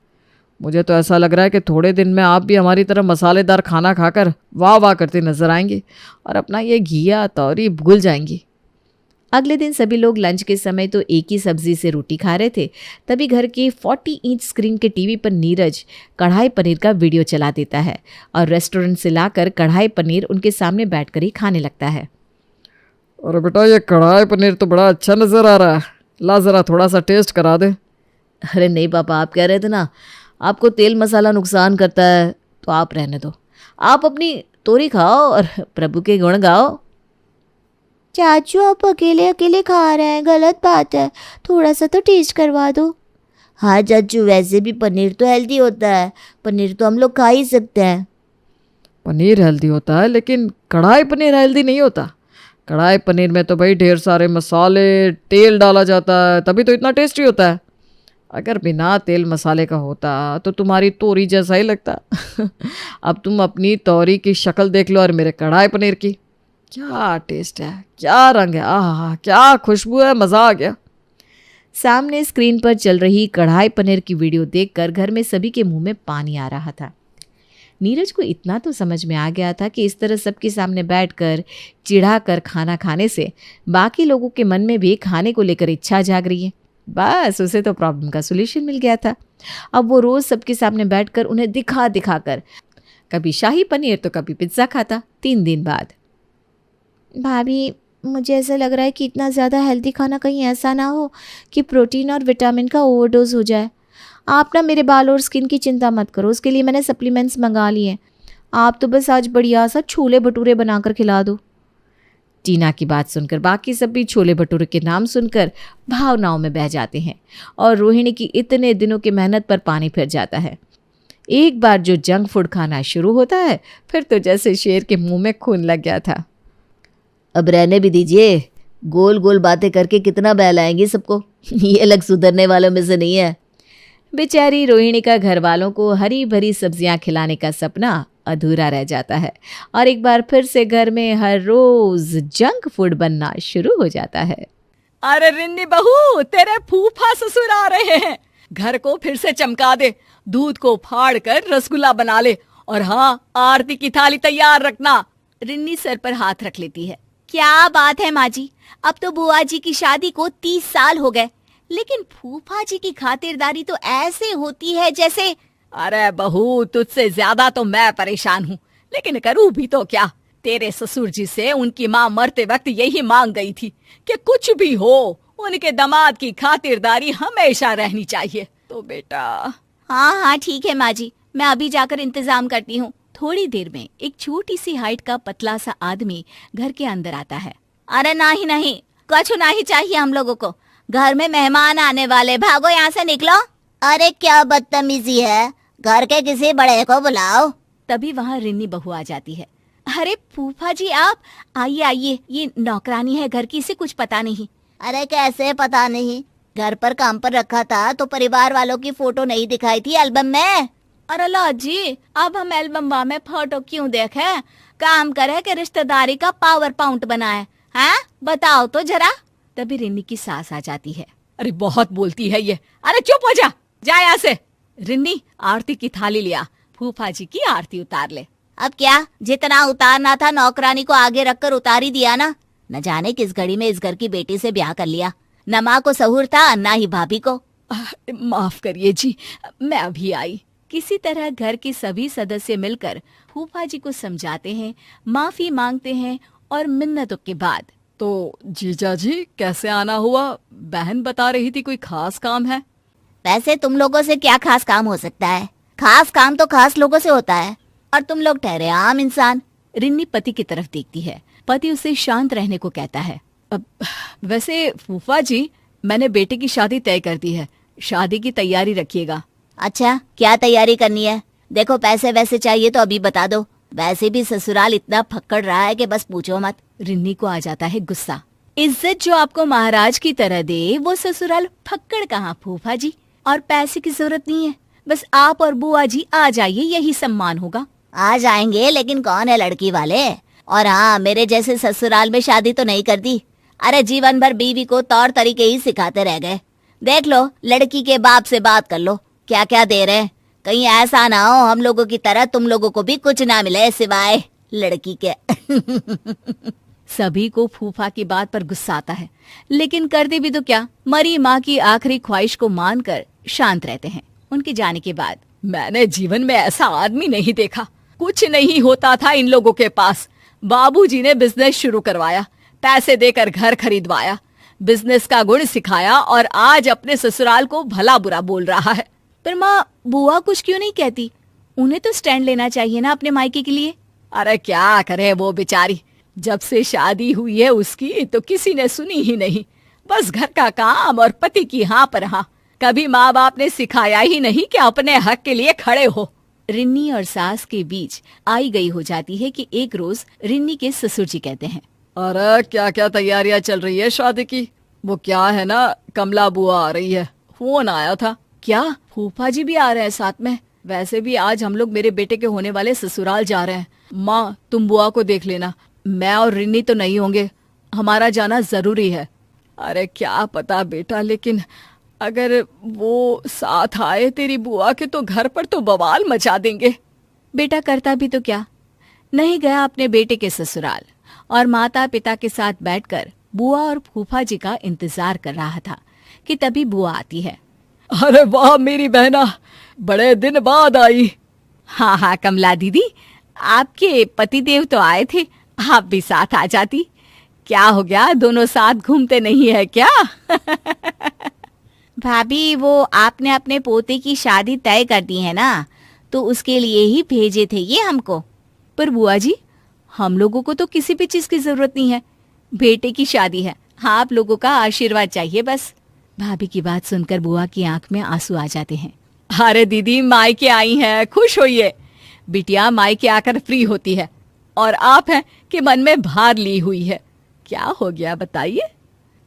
मुझे तो ऐसा लग रहा है कि थोड़े दिन में आप भी हमारी तरह मसालेदार खाना खाकर वाह वाह करते नजर आएंगी और अपना ये घिया तौरी भूल जाएंगी। अगले दिन सभी लोग लंच के समय तो एक ही सब्जी से रोटी खा रहे थे। तभी घर के 40 इंच स्क्रीन के टीवी पर नीरज कढ़ाई पनीर का वीडियो चला देता है और रेस्टोरेंट से लाकर कढ़ाई पनीर उनके सामने बैठकर ही खाने लगता है। अरे बेटा, ये कढ़ाई पनीर तो बड़ा अच्छा नज़र आ रहा है। ला ज़रा थोड़ा सा टेस्ट करा दे। अरे नहीं पापा, आप कह रहे थे ना आपको तेल मसाला नुकसान करता है, तो आप रहने दो। आप अपनी तोरी खाओ और प्रभु के गुण गाओ। चाचू आप अकेले अकेले खा रहे हैं, गलत बात है, थोड़ा सा तो टेस्ट करवा दो। हाँ चाचू, वैसे भी पनीर तो हेल्दी होता है, पनीर तो हम लोग खा ही सकते हैं। पनीर हेल्दी होता है, लेकिन कढ़ाई पनीर हेल्दी नहीं होता। कढ़ाई पनीर में तो भाई ढेर सारे मसाले, तेल डाला जाता है, तभी तो इतना टेस्टी होता है। अगर बिना तेल मसाले का होता तो तुम्हारी तोरी जैसा ही लगता। अब तुम अपनी तोरी की शक्ल देख लो और मेरे कढ़ाई पनीर की। क्या टेस्ट है, क्या रंग है, आहा क्या खुशबू है, मज़ा आ गया। सामने स्क्रीन पर चल रही कढ़ाई पनीर की वीडियो देखकर घर में सभी के मुंह में पानी आ रहा था। नीरज को इतना तो समझ में आ गया था कि इस तरह सबके सामने बैठकर चिढ़ा कर खाना खाने से बाकी लोगों के मन में भी खाने को लेकर इच्छा जाग रही है। बस उसे तो प्रॉब्लम का सोल्यूशन मिल गया था। अब वो रोज सबके सामने बैठकर उन्हें दिखा दिखा कर कभी शाही पनीर तो कभी पिज्ज़ा खाता। 3 दिन बाद, भाभी मुझे ऐसा लग रहा है कि इतना ज़्यादा हेल्दी खाना कहीं ऐसा ना हो कि प्रोटीन और विटामिन का ओवरडोज हो जाए। आप ना मेरे बाल और स्किन की चिंता मत करो, उसके लिए मैंने सप्लीमेंट्स मंगा लिए हैं। आप तो बस आज बढ़िया सा छोले भटूरे बनाकर खिला दो। टीना की बात सुनकर बाकी सब भी छोले भटूरे के नाम सुनकर भावनाओं में बह जाते हैं और रोहिणी की इतने दिनों की मेहनत पर पानी फिर जाता है। एक बार जो जंक फूड खाना शुरू होता है फिर तो जैसे शेर के मुंह में खून लग गया था। अब रहने भी दीजिए, गोल गोल बातें करके कितना बहलाएंगी सबको। ये लग सुधरने वालों में से नहीं है। बेचारी रोहिणी का घर वालों को हरी भरी सब्जियां खिलाने का सपना अधूरा रह जाता है और एक बार फिर से घर में हर रोज जंक फूड बनना शुरू हो जाता है। अरे रिन्नी बहू, तेरे फूफा ससुर आ रहे हैं, घर को फिर से चमका दे, दूध को फाड़ कर रसगुल्ला बना ले और हाँ, आरती की थाली तैयार रखना। रिन्नी सर पर हाथ रख लेती है। क्या बात है माँ जी, अब तो बुआ जी की शादी को 30 साल हो गए, लेकिन फूफा जी की खातिरदारी तो ऐसे होती है जैसे। अरे बहू, तुझसे ज्यादा तो मैं परेशान हूँ, लेकिन करूँ भी तो क्या। तेरे ससुर जी से उनकी माँ मरते वक्त यही मांग गई थी कि कुछ भी हो उनके दामाद की खातिरदारी हमेशा रहनी चाहिए। तो बेटा। हाँ हाँ ठीक है माँ जी, मैं अभी जाकर इंतजाम करती हूँ। थोड़ी देर में एक छोटी सी हाइट का पतला सा आदमी घर के अंदर आता है। अरे नहीं, कुछ नहीं चाहिए हम लोगों को, घर में मेहमान आने वाले, भागो यहाँ से निकलो। अरे क्या बदतमीजी है, घर के किसी बड़े को बुलाओ। तभी वहाँ रिन्नी बहू आ जाती है। अरे फूफा जी आप आइए, ये नौकरानी है घर की, इसे कुछ पता नहीं। अरे कैसे पता नहीं, घर पर काम पर रखा था तो परिवार वालों की फोटो नहीं दिखाई थी एल्बम में। अरे ला जी, अब हम एल्बम में फोटो क्यों देखे, काम करे कि रिश्तेदारी का पावर पॉइंट बनाए हैं, बताओ तो जरा। तभी रिन्नी की सास आ जाती है। अरे बहुत बोलती है ये, अरे चुप हो जा यहाँ से। रिन्नी, आरती की थाली लिया, फूफा जी की आरती उतार ले। अब क्या, जितना उतारना था नौकरानी को आगे रखकर उतार ही दिया ना। न जाने किस घड़ी में इस घर की बेटी से ब्याह कर लिया, न माँ को सहूर था न ही भाभी को। माफ करिए जी, मैं अभी आई। किसी तरह घर के सभी सदस्य मिलकर फूफा जी को समझाते हैं, माफी मांगते हैं और मिन्नतों के बाद। तो जीजा जी कैसे आना हुआ, बहन बता रही थी कोई खास काम है। वैसे तुम लोगों से क्या खास काम हो सकता है, खास काम तो खास लोगों से होता है और तुम लोग ठहरे आम इंसान। रिन्नी पति की तरफ देखती है। पति उसे शांत रहने को कहता है। अब वैसे फूफा जी, मैंने बेटे की शादी तय कर दी है, शादी की तैयारी रखिएगा। अच्छा, क्या तैयारी करनी है? देखो पैसे वैसे चाहिए तो अभी बता दो, वैसे भी ससुराल इतना फक्कड़ रहा है कि बस पूछो मत। रिन्नी को आ जाता है गुस्सा। इज्जत जो आपको महाराज की तरह दे वो ससुराल फक्कड़ कहाँ फूफा जी, और पैसे की जरूरत नहीं है, बस आप और बुआ जी आ जाइए, यही सम्मान होगा। आ जाएंगे, लेकिन कौन है लड़की वाले? और हाँ, मेरे जैसे ससुराल में शादी तो नहीं कर दी। अरे जीवन भर बीवी को तौर तरीके ही सिखाते रह गए। देख लो, लड़की के बाप से बात कर लो, क्या क्या दे रहे हैं। कहीं ऐसा ना हो हम लोगों की तरह तुम लोगों को भी कुछ ना मिले सिवाय लड़की के। सभी को फूफा की बात पर गुस्सा आता है, लेकिन करते भी तो क्या, मरी माँ की आखिरी ख्वाहिश को मानकर शांत रहते हैं। उनके जाने के बाद मैंने जीवन में ऐसा आदमी नहीं देखा, कुछ नहीं होता था इन लोगों के पास। बाबूजी ने बिजनेस शुरू करवाया, पैसे देकर घर खरीदवाया, बिजनेस का गुण सिखाया और आज अपने ससुराल को भला बुरा बोल रहा है। पर माँ, बुआ कुछ क्यों नहीं कहती? उन्हें तो स्टैंड लेना चाहिए ना अपने मायके के लिए। अरे क्या करे वो बेचारी, जब से शादी हुई है उसकी तो किसी ने सुनी ही नहीं। बस घर का काम और पति की हाँ पर हाँ। कभी माँ बाप ने सिखाया ही नहीं कि अपने हक के लिए खड़े हो। रिन्नी और सास के बीच आई गई हो जाती है कि एक रोज रिन्नी के ससुर जी कहते हैं, अरे क्या क्या तैयारियां चल रही है शादी की। वो क्या है ना, कमला बुआ आ रही है, फोन आया था। क्या फूफा जी भी आ रहे हैं साथ में? वैसे भी आज हम लोग मेरे बेटे के होने वाले ससुराल जा रहे हैं। माँ तुम बुआ को देख लेना, मैं और रिन्नी तो नहीं होंगे, हमारा जाना जरूरी है। अरे क्या पता बेटा, लेकिन अगर वो साथ आए तेरी बुआ के तो घर पर तो बवाल मचा देंगे। बेटा करता भी तो क्या, नहीं गया अपने बेटे के ससुराल और माता पिता के साथ बैठकर बुआ और फूफा जी का इंतजार कर रहा था कि तभी बुआ आती है। अरे वाह मेरी बहना, बड़े दिन बाद आई। हाँ हाँ कमला दीदी, आपके पतिदेव तो आए थे, आप भी साथ आ जाती। क्या हो गया, दोनों साथ घूमते नहीं है क्या? भाभी वो आपने अपने पोते की शादी तय कर दी है ना, तो उसके लिए ही भेजे थे ये हमको। पर बुआ जी, हम लोगों को तो किसी भी चीज की जरूरत नहीं है, बेटे की शादी है, हाँ आप लोगों का आशीर्वाद चाहिए बस। भाभी की बात सुनकर बुआ की आंख में आंसू आ जाते हैं। अरे दीदी मायके आई हैं, खुश होइए। बिटिया मायके आकर फ्री होती है और आप हैं कि मन में भार ली हुई है। क्या हो गया बताइए?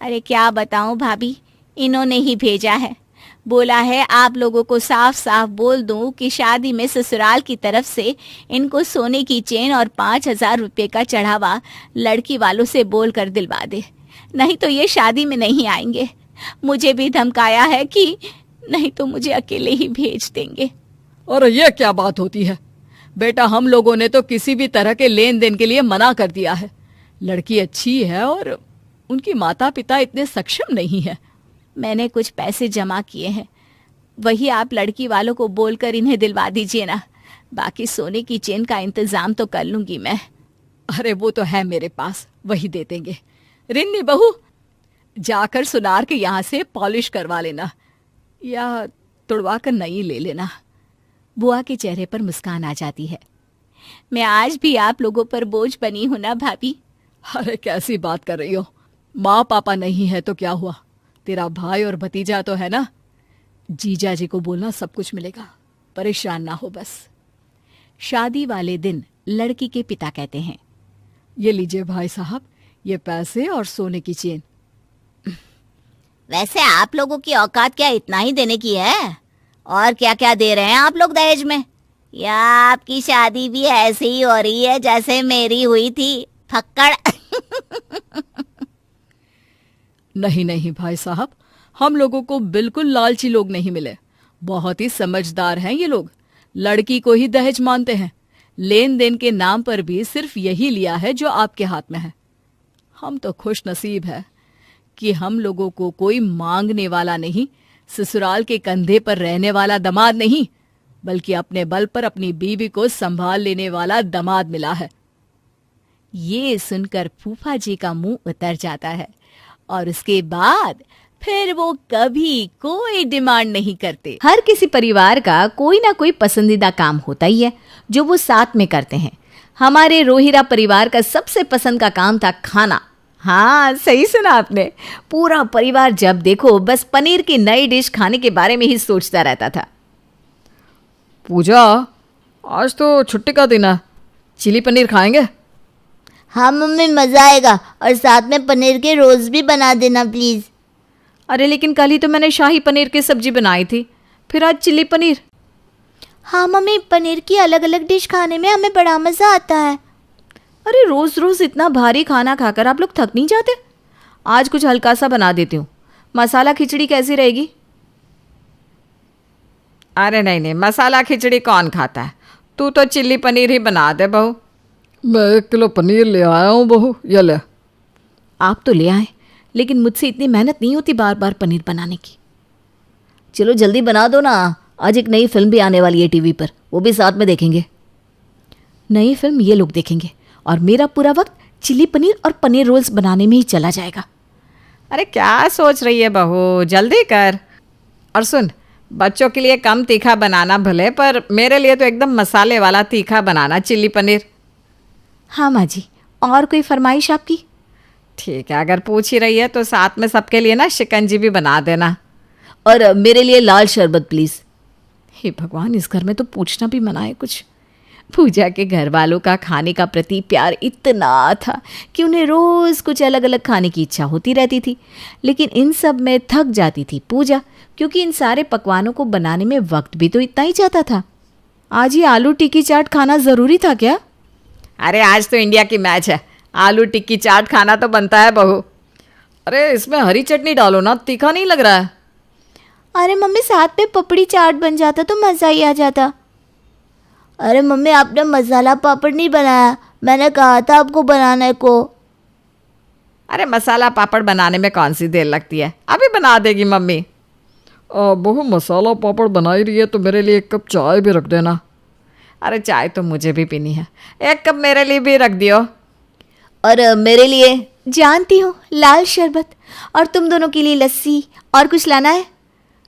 अरे क्या बताऊं भाभी, इन्होंने ही भेजा है, बोला है आप लोगों को साफ साफ बोल दूं कि शादी में ससुराल की तरफ से इनको सोने की चेन और 5,000 रुपये का चढ़ावा लड़की वालों से बोल कर दिलवा दे, नहीं तो ये शादी में नहीं आएंगे। मुझे भी धमकाया है कि नहीं तो मुझे अकेले ही भेज देंगे। और ये क्या बात होती है बेटा, हम लोगों ने तो किसी भी तरह के लेन देन के लिए मना कर दिया है। लड़की अच्छी है और उनकी माता पिता इतने सक्षम नहीं है। मैंने कुछ पैसे जमा किए हैं, वही आप लड़की वालों को बोलकर इन्हें दिलवा दीजिए ना, बाकी सोने की चेन का इंतजाम तो कर लूंगी मैं। अरे वो तो है मेरे पास, वही दे देंगे। रिन्नी बहू, जाकर सुनार के यहाँ से पॉलिश करवा लेना या तुड़वा कर नई ले लेना। बुआ के चेहरे पर मुस्कान आ जाती है। मैं आज भी आप लोगों पर बोझ बनी हूं ना भाभी। अरे कैसी बात कर रही हो, माँ पापा नहीं है तो क्या हुआ, तेरा भाई और भतीजा तो है ना। जीजा जी को बोलना सब कुछ मिलेगा, परेशान ना हो बस। शादी वाले दिन लड़की के पिता कहते हैं, ये लीजिए भाई साहब, ये पैसे और सोने की चेन। वैसे आप लोगों की औकात क्या इतना ही देने की है? और क्या क्या दे रहे हैं आप लोग दहेज में? या आपकी शादी भी ऐसे ही हो रही है जैसे मेरी हुई थी, फक्कड़? नहीं नहीं भाई साहब, हम लोगों को बिल्कुल लालची लोग नहीं मिले, बहुत ही समझदार हैं ये लोग। लड़की को ही दहेज मानते हैं, लेन देन के नाम पर भी सिर्फ यही लिया है जो आपके हाथ में है। हम तो खुश नसीब है कि हम लोगों को कोई मांगने वाला नहीं, ससुराल के कंधे पर रहने वाला दामाद नहीं, बल्कि अपने बल पर अपनी बीवी को संभाल लेने वाला दामाद मिला है। ये सुनकर फूफा जी का मुंह उतर जाता है और उसके बाद फिर वो कभी कोई डिमांड नहीं करते। हर किसी परिवार का कोई ना कोई पसंदीदा काम होता ही है जो वो साथ में करते हैं। हमारे रोहिरा परिवार का सबसे पसंद का काम था खाना। हाँ सही सुना आपने, पूरा परिवार जब देखो बस पनीर की नई डिश खाने के बारे में ही सोचता रहता था। पूजा, आज तो छुट्टी का दिन है, चिली पनीर खाएंगे? हाँ मम्मी, मजा आएगा, और साथ में पनीर के रोज भी बना देना प्लीज। अरे लेकिन कल ही तो मैंने शाही पनीर की सब्जी बनाई थी, फिर आज चिली पनीर। हाँ मम्मी, पनीर की अलग अलग डिश खाने में हमें बड़ा मजा आता है। अरे रोज रोज इतना भारी खाना खाकर आप लोग थक नहीं जाते? आज कुछ हल्का सा बना देती हूँ। मसाला खिचड़ी कैसी रहेगी? अरे नहीं नहीं, मसाला खिचड़ी कौन खाता है, तू तो चिल्ली पनीर ही बना दे बहू। मैं 1 किलो पनीर ले आया हूँ बहू, ये ले। आप तो ले आए, लेकिन मुझसे इतनी मेहनत नहीं होती बार बार पनीर बनाने की। चलो जल्दी बना दो ना, आज एक नई फिल्म भी आने वाली है टीवी पर, वो भी साथ में देखेंगे। नई फिल्म ये लोग देखेंगे और मेरा पूरा वक्त चिली पनीर और पनीर रोल्स बनाने में ही चला जाएगा। अरे क्या सोच रही है बहू, जल्दी कर। और सुन, बच्चों के लिए कम तीखा बनाना भले, पर मेरे लिए तो एकदम मसाले वाला तीखा बनाना चिल्ली पनीर। हाँ माँ जी, और कोई फरमाइश आपकी? ठीक है, अगर पूछ ही रही है तो साथ में सबके लिए ना शिकंजी भी बना देना। और मेरे लिए लाल शरबत प्लीज। हे भगवान, इस घर में तो पूछना भी मना है कुछ। पूजा के घर वालों का खाने का प्रति प्यार इतना था कि उन्हें रोज कुछ अलग अलग खाने की इच्छा होती रहती थी। लेकिन इन सब में थक जाती थी पूजा, क्योंकि इन सारे पकवानों को बनाने में वक्त भी तो इतना ही जाता था। आज ये आलू टिक्की चाट खाना ज़रूरी था क्या? अरे आज तो इंडिया की मैच है, आलू टिक्की चाट खाना तो बनता है बहू। अरे इसमें हरी चटनी डालो ना, तीखा नहीं लग रहा है। अरे मम्मी, साथ में पपड़ी चाट बन जाता तो मज़ा ही आ जाता। अरे मम्मी, आपने मसाला पापड़ नहीं बनाया, मैंने कहा था आपको बनाने को। अरे मसाला पापड़ बनाने में कौन सी देर लगती है, अभी बना देगी मम्मी। बहू मसाला पापड़ बना ही रही है तो मेरे लिए 1 कप चाय भी रख देना। अरे चाय तो मुझे भी पीनी है, 1 कप मेरे लिए भी रख दियो। और मेरे लिए? जानती हूँ, लाल शरबत। और तुम दोनों के लिए लस्सी। और कुछ लाना है?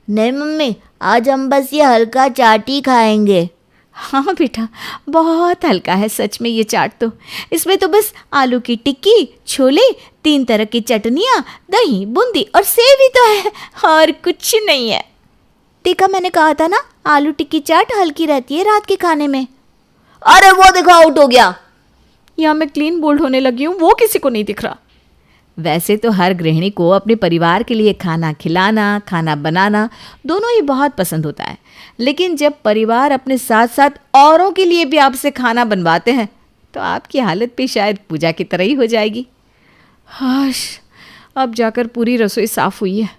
नहीं मम्मी, आज हम बस ये हल्का चाट ही खाएंगे। हाँ बेटा, बहुत हल्का है सच में ये चाट तो। इसमें तो बस आलू की टिक्की, छोले, 3 तरह की चटनियाँ, दही, बूंदी और सेव ही तो है, और कुछ नहीं है। देखा, मैंने कहा था ना, आलू टिक्की चाट हल्की रहती है रात के खाने में। अरे वो देखो, आउट हो गया। यहाँ मैं क्लीन बोल्ड होने लगी हूँ, वो किसी को नहीं दिख रहा। वैसे तो हर गृहिणी को अपने परिवार के लिए खाना खिलाना, खाना बनाना दोनों ही बहुत पसंद होता है। लेकिन जब परिवार अपने साथ साथ औरों के लिए भी आपसे खाना बनवाते हैं तो आपकी हालत भी शायद पूजा की तरह ही हो जाएगी। हाश, अब जाकर पूरी रसोई साफ़ हुई है,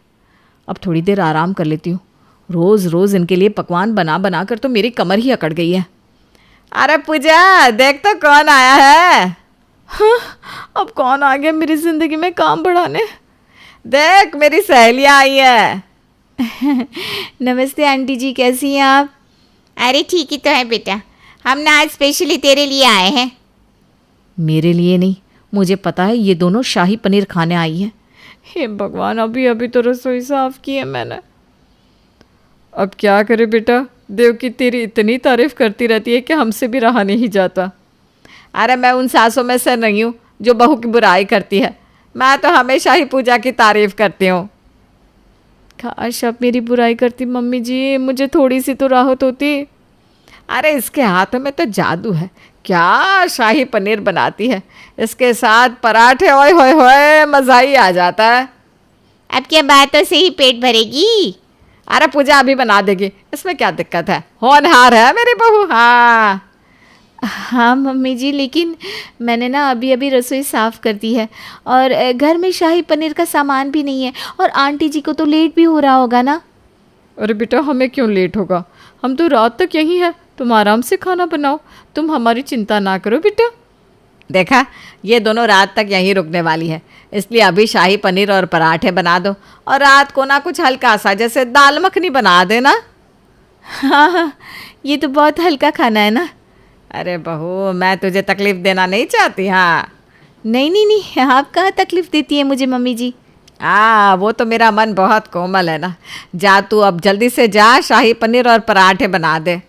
अब थोड़ी देर आराम कर लेती हूँ। रोज़ रोज़ इनके लिए पकवान बना बना कर तो मेरी कमर ही अकड़ गई है। अरे पूजा, देख तो कौन आया है। हाँ, अब कौन आ गया मेरी ज़िंदगी में काम बढ़ाने। देख, मेरी सहेलियाँ आई है। नमस्ते आंटी जी, कैसी हैं आप? अरे ठीक ही तो है बेटा, हम ना आज स्पेशली तेरे लिए आए हैं। मेरे लिए नहीं, मुझे पता है ये दोनों शाही पनीर खाने आई हैं। हे भगवान, अभी अभी तो रसोई साफ की है मैंने। अब क्या करे बेटा, देव की तेरी इतनी तारीफ करती रहती है कि हमसे भी रहा नहीं जाता। अरे मैं उन सासों में से नहीं हूँ जो बहू की बुराई करती है, मैं तो हमेशा ही पूजा की तारीफ करती हूँ। काश अब मेरी बुराई करती मम्मी जी, मुझे थोड़ी सी तो राहत होती। अरे इसके हाथ में तो जादू है, क्या शाही पनीर बनाती है, इसके साथ पराठे, ओए होए होए, मज़ा ही आ जाता है। अब क्या बातों से ही पेट भरेगी? अरे पूजा अभी बना देगी, इसमें क्या दिक्कत है, होनहार है मेरी बहू। हाँ हाँ मम्मी जी, लेकिन मैंने ना अभी अभी रसोई साफ़ कर दी है और घर में शाही पनीर का सामान भी नहीं है, और आंटी जी को तो लेट भी हो रहा होगा ना। अरे बेटा, हमें क्यों लेट होगा, हम तो रात तक यहीं हैं, तुम आराम से खाना बनाओ, तुम हमारी चिंता ना करो बेटा। देखा, ये दोनों रात तक यहीं रुकने वाली है, इसलिए अभी शाही पनीर और पराठे बना दो, और रात को ना कुछ हल्का सा जैसे दाल मखनी बना देना। हाँ हाँ, ये तो बहुत हल्का खाना है ना। अरे बहू, मैं तुझे तकलीफ़ देना नहीं चाहती। हाँ नहीं नहीं नहीं, आप कहाँ तकलीफ़ देती है मुझे मम्मी जी। वो तो मेरा मन बहुत कोमल है ना। जा तू अब जल्दी से जा, शाही पनीर और पराठे बना दे।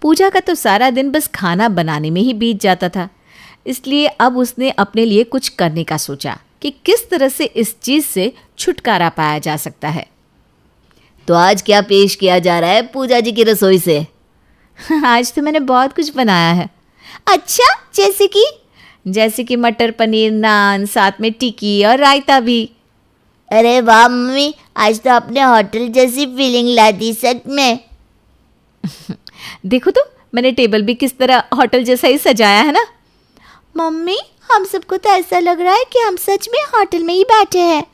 पूजा का तो सारा दिन बस खाना बनाने में ही बीत जाता था, इसलिए अब उसने अपने लिए कुछ करने का सोचा कि किस तरह से इस चीज़ से छुटकारा पाया जा सकता है। तो आज क्या पेश किया जा रहा है पूजा जी की रसोई से? आज तो मैंने बहुत कुछ बनाया है। अच्छा, जैसे कि मटर पनीर, नान, साथ में टिक्की और रायता भी। अरे वाह मम्मी, आज तो आपने होटल जैसी फीलिंग ला दी सच में। देखो तो मैंने टेबल भी किस तरह होटल जैसा ही सजाया है ना। मम्मी, हम सबको तो ऐसा लग रहा है कि हम सच में होटल में ही बैठे हैं।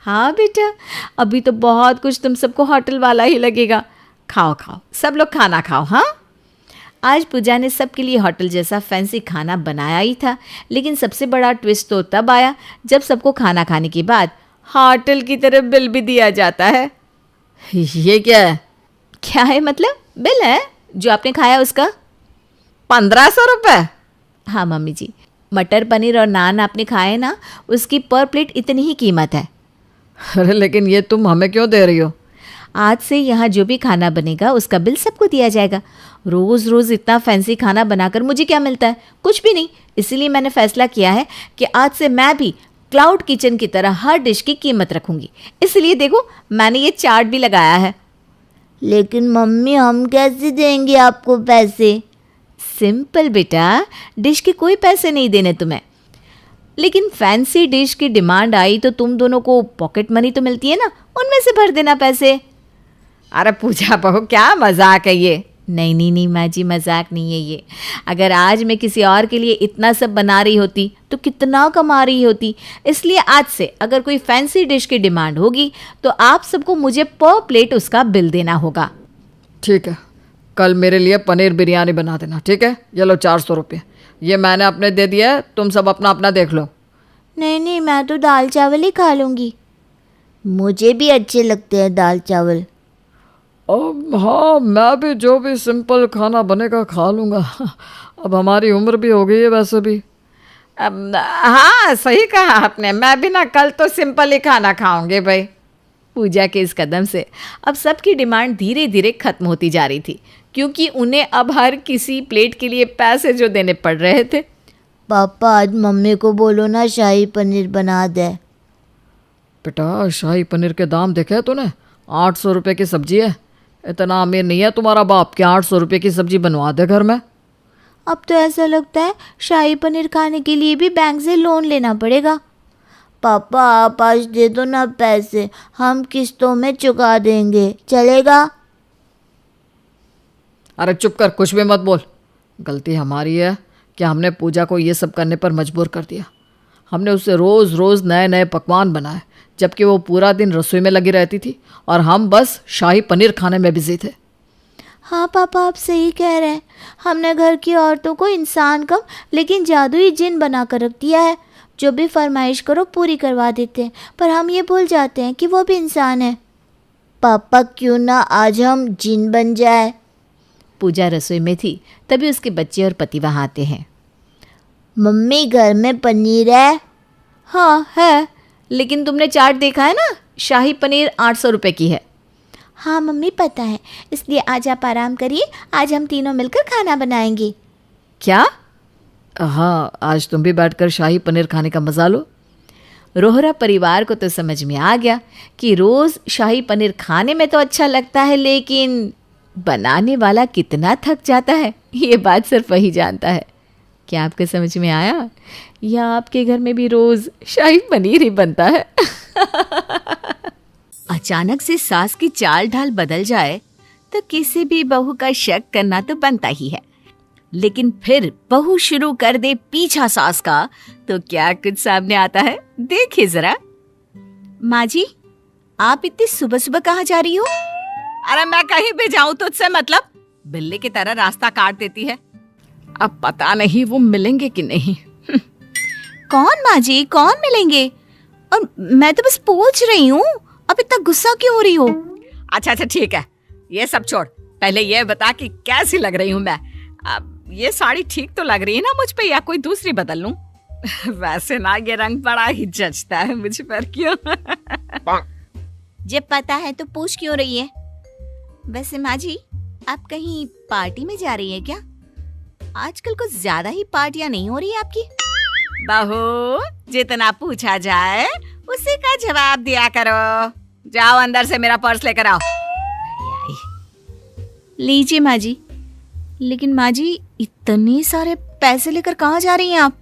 हाँ बेटा, अभी तो बहुत कुछ तुम सबको होटल वाला ही लगेगा। खाओ खाओ, सब लोग खाना खाओ। हाँ, आज पूजा ने सबके लिए होटल जैसा फैंसी खाना बनाया ही था, लेकिन सबसे बड़ा ट्विस्ट तो तब आया जब सबको खाना खाने के बाद होटल की तरफ बिल भी दिया जाता है। ये क्या है? क्या है मतलब? बिल है जो आपने खाया उसका 1500 रुपये। हाँ मम्मी जी, मटर पनीर और नान आपने खाए ना, उसकी पर प्लेट इतनी ही कीमत है। अरे लेकिन ये तुम हमें क्यों दे रही हो? आज से यहाँ जो भी खाना बनेगा उसका बिल सबको दिया जाएगा। रोज़ रोज़ इतना फैंसी खाना बनाकर मुझे क्या मिलता है? कुछ भी नहीं। इसीलिए मैंने फैसला किया है कि आज से मैं भी क्लाउड किचन की तरह हर डिश की कीमत रखूंगी। इसलिए देखो, मैंने ये चार्ट भी लगाया है। लेकिन मम्मी हम कैसे देंगे आपको पैसे? सिंपल बेटा, डिश के कोई पैसे नहीं देने तुम्हें। लेकिन फैंसी डिश की डिमांड आई तो तुम दोनों को पॉकेट मनी तो मिलती है ना, उनमें से भर देना पैसे। अरे पूजा बहू, क्या मजाक है ये? नहीं नहीं नहीं माँ जी, मजाक नहीं है ये। अगर आज मैं किसी और के लिए इतना सब बना रही होती तो कितना कमा रही होती। इसलिए आज से अगर कोई फैंसी डिश की डिमांड होगी तो आप सबको मुझे पर प्लेट उसका बिल देना होगा। ठीक है, कल मेरे लिए पनीर बिरयानी बना देना, ठीक है? ये लो 400 रुपये, ये मैंने अपने दे दिया है, तुम सब अपना अपना देख लो। नहीं नहीं, मैं तो दाल चावल ही खा लूँगी। मुझे भी अच्छे लगते हैं दाल चावल। अब हाँ, मैं भी जो भी सिंपल खाना बनेगा खा लूँगा। अब हमारी उम्र भी हो गई है वैसे भी। हाँ सही कहा आपने, मैं भी ना कल तो सिंपल ही खाना खाऊंगी भाई। पूजा के इस कदम से अब सबकी डिमांड धीरे धीरे खत्म होती जा रही थी, क्योंकि उन्हें अब हर किसी प्लेट के लिए पैसे जो देने पड़ रहे थे। पापा आज मम्मी को बोलो ना शाही पनीर बना दे। बेटा, शाही पनीर के दाम देखे तूने? 800 रुपये की सब्जी है। इतना अमीर नहीं है तुम्हारा बाप कि 800 रुपये की सब्जी बनवा दे घर में। अब तो ऐसा लगता है शाही पनीर खाने के लिए भी बैंक से लोन लेना पड़ेगा। पापा आप आज दे दो ना पैसे, हम किस्तों में चुका देंगे, चलेगा? अरे चुप कर, कुछ भी मत बोल। गलती हमारी है कि हमने पूजा को ये सब करने पर मजबूर कर दिया। हमने उससे रोज़ रोज़ नए नए पकवान बनाए, जबकि वो पूरा दिन रसोई में लगी रहती थी और हम बस शाही पनीर खाने में बिजी थे। हाँ पापा, आप सही कह रहे हैं। हमने घर की औरतों को इंसान कम लेकिन जादुई जिन बना कर रख दिया है। जो भी फरमाइश करो पूरी करवा देते हैं, पर हम ये भूल जाते हैं कि वो भी इंसान है। पापा क्यों ना आज हम जिन बन जाए? पूजा रसोई में थी, तभी उसके बच्चे और पति वहाँ आते हैं। मम्मी घर में पनीर है? हाँ है, लेकिन तुमने चार्ट देखा है ना, शाही पनीर 800 रुपये की है। हाँ मम्मी पता है, इसलिए आज आप आराम करिए, आज हम तीनों मिलकर खाना बनाएंगे। क्या? हाँ, आज तुम भी बैठकर शाही पनीर खाने का मजा लो। रोहरा परिवार को तो समझ में आ गया कि रोज़ शाही पनीर खाने में तो अच्छा लगता है, लेकिन बनाने वाला कितना थक जाता है, ये बात सिर्फ वही जानता है। क्या आपको समझ में आया? या आपके घर में भी रोज़ शाही पनीर ही बनता है? अचानक से सास की चाल ढाल बदल जाए तो किसी भी बहू का शक करना तो बनता ही है, लेकिन फिर बहू शुरू कर दे पीछा सास का तो क्या कुछ सामने आता है, देखिए जरा। माँ जी, आप इतनी सुबह सुबह कहाँ जा रही हो? अरे मैं कहीं भी जाऊं तुझसे मतलब? बिल्ली की तरह रास्ता काट देती है। अब पता नहीं वो मिलेंगे कि नहीं। कौन माँ जी, कौन मिलेंगे? और मैं तो बस पूछ रही हूँ, अब इतना गुस्सा क्यों हो रही हो? अच्छा ठीक है, ये सब छोड़, पहले ये बता कि कैसी लग रही हूँ मैं। अब ये साड़ी ठीक तो लग रही है ना मुझ पे, या कोई दूसरी बदल लूं? वैसे ना ये रंग बड़ा ही जचता है मुझ पर, क्यों? जब पता है तो पूछ क्यों रही है? वैसे माँ जी, आप कहीं पार्टी में जा रही है क्या? आजकल कुछ ज्यादा ही पार्टियां नहीं हो रही है आपकी? बहू, जितना पूछा जाए उसी का जवाब दिया करो। जाओ अंदर से मेरा पर्स लेकर आओ। लीजिए माँ जी। लेकिन माँ जी, इतने सारे पैसे लेकर कहाँ जा रही हैं आप?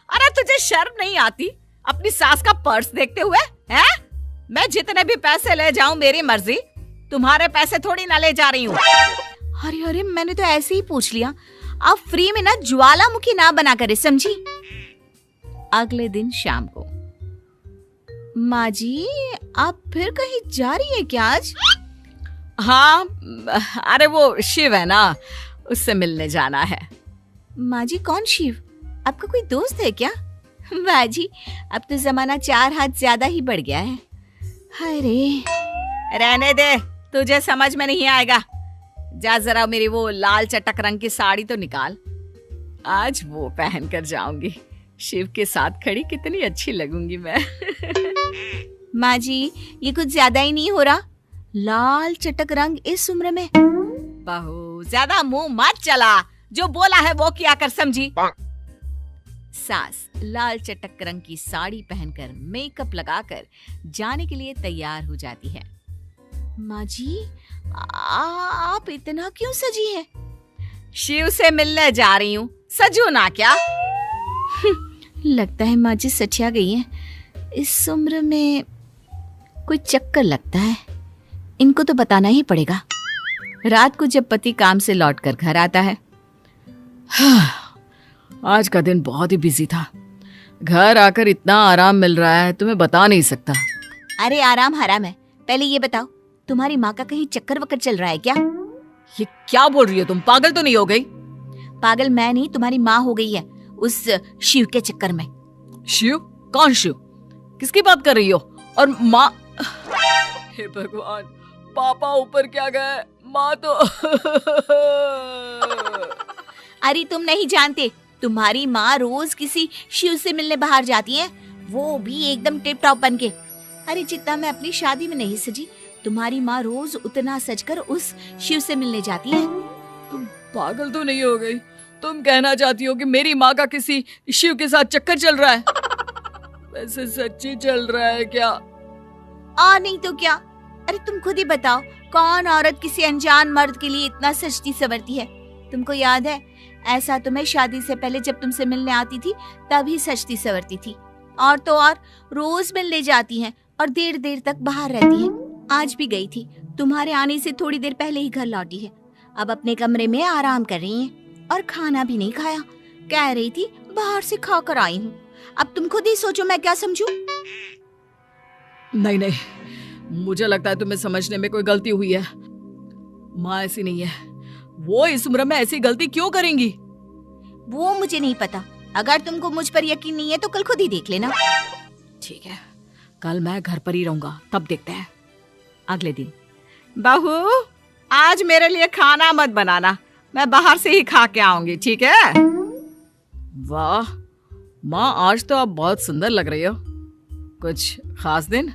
अरे तुझे शर्म नहीं आती अपनी सास का पर्स देखते हुए? हैं? मैं जितने भी पैसे ले जाऊं मेरी मर्जी, तुम्हारे पैसे थोड़ी ना ले जा रही हूँ। अरे अरे, मैंने तो ऐसे ही पूछ लिया। आप फ्री में ना ज्वालामुखी ना बना करे, समझी? अगले दिन शाम को, माँ जी आप फिर कहीं जा रही है क्या आज? हाँ, अरे वो शिव है ना, उससे मिलने जाना है। माँ जी, कौन शिव? आपका कोई दोस्त है क्या? माँ जी, अब तो जमाना 4 हाथ ज्यादा ही बढ़ गया है। हाय रे। रहने दे, तुझे समझ में नहीं आएगा। जा जरा मेरी वो लाल चटक रंग की साड़ी तो निकाल, आज वो पहन कर जाऊंगी। शिव के साथ खड़ी कितनी अच्छी लगूंगी मैं। माँ जी, ये कुछ ज्यादा ही नहीं हो रहा? लाल चटक रंग इस उम्र में? बहू, ज्यादा मुंह मत चला, जो बोला है वो किया कर, समझी? सास लाल चटक रंग की साड़ी पहनकर मेकअप लगाकर जाने के लिए तैयार हो जाती है। माँ जी, आप इतना क्यों सजी हैं? शिव से मिलने जा रही हूँ, सजो ना क्या? लगता है माँ जी सठिया गई हैं। इस उम्र में कोई चक्कर लगता है, इनको तो बताना ही पड़ेगा। रात को जब पति काम से लौटकर घर आता है, आज का दिन बहुत ही बिजी था, घर आकर इतना आराम मिल रहा है तुम्हें बता नहीं सकता। अरे आराम हराम है, पहले ये बताओ तुम्हारी माँ का कहीं चक्कर वक्कर चल रहा है क्या? ये क्या बोल रही हो तुम, पागल तो नहीं हो गई? पागल मैं नहीं, तुम्हारी माँ हो गई है उस शिव के चक्कर में। शिव? कौन शिव? किसकी बात कर रही हो? और माँ? हे भगवान, पापा ऊपर क्या गए, माँ तो अरे तुम नहीं जानते, तुम्हारी माँ रोज किसी शिव से मिलने बाहर जाती है, वो भी एकदम टिप टॉप बन के। अरे जितना मैं अपनी शादी में नहीं सजी, तुम्हारी माँ रोज उतना सजकर उस शिव से मिलने जाती है। तुम पागल तो नहीं हो गई? तुम कहना चाहती हो कि मेरी माँ का किसी शिव के साथ चक्कर चल रहा है? वैसे सच्ची चल रहा है क्या? और नहीं तो क्या। अरे तुम खुद ही बताओ, कौन औरत किसी अनजान मर्द के लिए इतना सजती सवरती है? तुमको याद है, ऐसा तो मैं शादी से पहले जब तुमसे मिलने आती थी तभी सजती सवरती थी, और तो और रोज मिलने जाती हैं और देर देर तक बाहर रहती हैं। आज भी गई थी, तुम्हारे आने से थोड़ी देर पहले ही घर लौटी है। अब अपने कमरे में आराम कर रही हैं और खाना भी नहीं खाया, कह रही थी बाहर से खा कर आई हूँ। अब तुम खुद ही सोचो मैं क्या समझूं? नहीं नहीं, मुझे लगता है तुम्हें समझने में कोई गलती हुई है। माँ ऐसी नहीं है, वो इस उम्र में ऐसी गलती क्यों करेंगी? वो मुझे नहीं पता, अगर तुमको मुझ पर यकीन नहीं है तो कल खुद ही देख लेना। ठीक है, कल मैं घर पर ही रहूंगा, तब देखते हैं। अगले दिन, बहू आज मेरे लिए खाना मत बनाना, मैं बाहर से ही खा के आऊंगी, ठीक है? वाह माँ, आज तो आप बहुत सुंदर लग रही हो। कुछ खास दिन?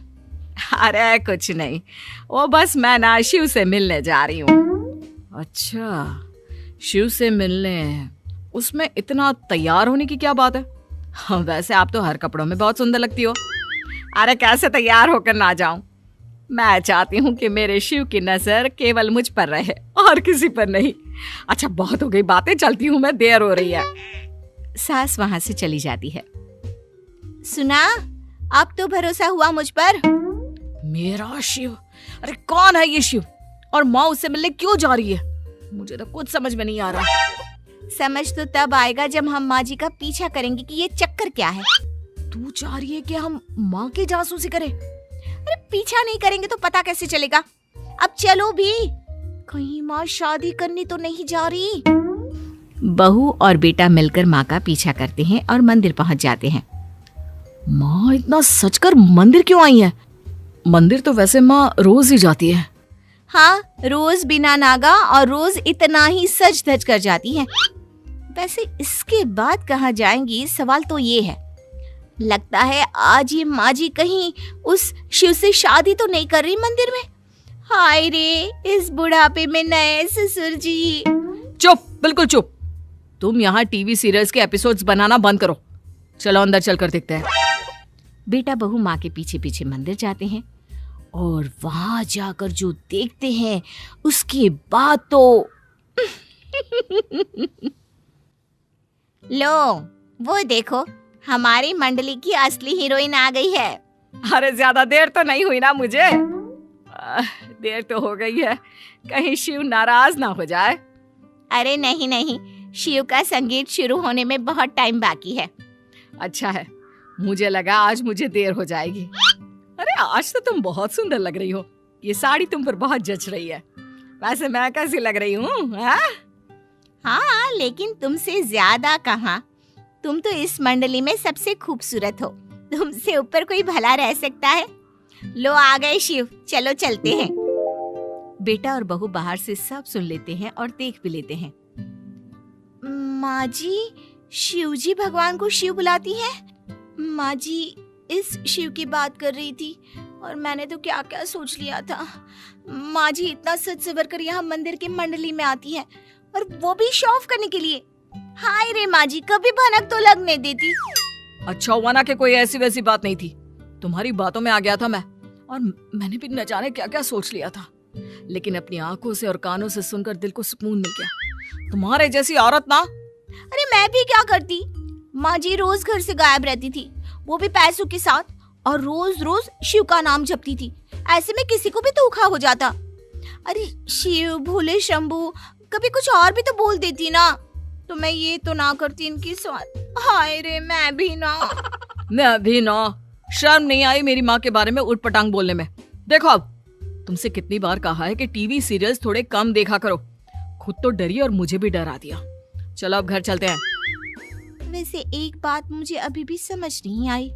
अरे कुछ नहीं, वो बस मैं ना शिव से मिलने जा रही हूँ। अच्छा, शिव से मिलने, उसमें इतना तैयार होने की क्या बात है? हाँ, वैसे आप तो हर कपड़ों में बहुत सुंदर लगती हो। अरे कैसे तैयार होकर ना जाऊं? मैं चाहती हूँ कि मेरे शिव की नजर केवल मुझ पर रहे और किसी पर नहीं। अच्छा बहुत हो गई बातें, चलती हूँ मैं, देर हो रही है। सास वहां से चली जाती है। सुना, अब तो भरोसा हुआ मुझ पर? मेरा शिव? अरे कौन है ये शिव, और माँ उससे मिलने क्यों जा रही है? मुझे तो कुछ समझ में नहीं आ रहा। समझ तो तब आएगा जब हम माँ जी का पीछा करेंगे कि ये चक्कर क्या है। तू चाह रही है कि हम माँ की जासूसी करें? अरे पीछा नहीं करेंगे तो पता कैसे चलेगा? अब चलो भी, कहीं माँ शादी करनी तो नहीं जा रही। बहू और बेटा मिलकर माँ का पीछा करते हैं और मंदिर पहुंच जाते हैं। माँ इतना सच कर मंदिर क्यों आई है? मंदिर तो वैसे माँ रोज ही जाती है। हाँ, रोज बिना नागा और रोज इतना ही सज धज कर जाती हैं। वैसे इसके बाद कहाँ जाएंगी, सवाल तो ये है। लगता है आज ये माँ जी कहीं उस शिव से शादी तो नहीं कर रही मंदिर में। हाय रे, इस बुढ़ापे में नए ससुर जी। चुप, बिल्कुल चुप। तुम यहाँ टीवी सीरियल्स के एपिसोड्स बनाना बंद करो। चलो अंदर चलकर देखते हैं। बेटा बहू माँ के पीछे पीछे मंदिर जाते हैं और वहां जाकर जो देखते हैं उसके बाद तो लो वो देखो, हमारी मंडली की असली हीरोइन आ गई है। अरे ज्यादा देर तो नहीं हुई ना मुझे? देर तो हो गई है, कहीं शिव नाराज ना हो जाए। अरे नहीं नहीं, शिव का संगीत शुरू होने में बहुत टाइम बाकी है। अच्छा है, मुझे लगा आज मुझे देर हो जाएगी। अरे आज तो तुम बहुत सुंदर लग रही हो, ये साड़ी तुम पर बहुत जच रही है। वैसे मैं कैसी लग रही हूँ? हाँ, लेकिन तुमसे ज्यादा कहाँ, तुम तो इस मंडली में सबसे खूबसूरत हो, तुमसे ऊपर कोई भला रह सकता है। लो आ गए शिव, चलो चलते हैं। बेटा और बहू बाहर से सब सुन लेते हैं और देख भी लेते हैं। माँ जी, शिव जी भगवान को शिव बुलाती हैं? माँ जी इस शिव की बात कर रही थी और मैंने तो क्या क्या सोच लिया था। माँ जी इतना सज सवर कर यहाँ मंदिर की मंडली में आती है और वो भी शो ऑफ करने के लिए। हाय रे माँ जी, कभी भनक तो लगने देती। अच्छा हुआ ना कि कोई ऐसी वैसी बात नहीं थी, तुम्हारी बातों में आ गया था मैं, और मैंने भी न जाने क्या क्या सोच लिया था। लेकिन अपनी आंखों से और कानों से सुनकर दिल को सुकून मिल गया। तुम्हारे जैसी औरत ना। अरे मैं भी क्या करती, माँ जी रोज घर से गायब रहती थी, वो भी पैसों के साथ, और रोज रोज शिव का नाम जपती थी। ऐसे में किसी को भी धोखा हो जाता। अरे शिव, भोले शंभू, कभी कुछ और भी तो बोल देती ना, तो मैं ये तो ना करती इनकी स्वाद। हाय रे, मैं भी ना। शर्म नहीं आई मेरी माँ के बारे में उटपटांग बोलने में। देखो अब तुमसे कितनी बार कहा है कि टीवी सीरियल्स थोड़े कम देखा करो। खुद तो डरी और मुझे भी डरा दिया। चलो अब घर चलते हैं। वैसे एक बात मुझे अभी भी समझ नहीं आई।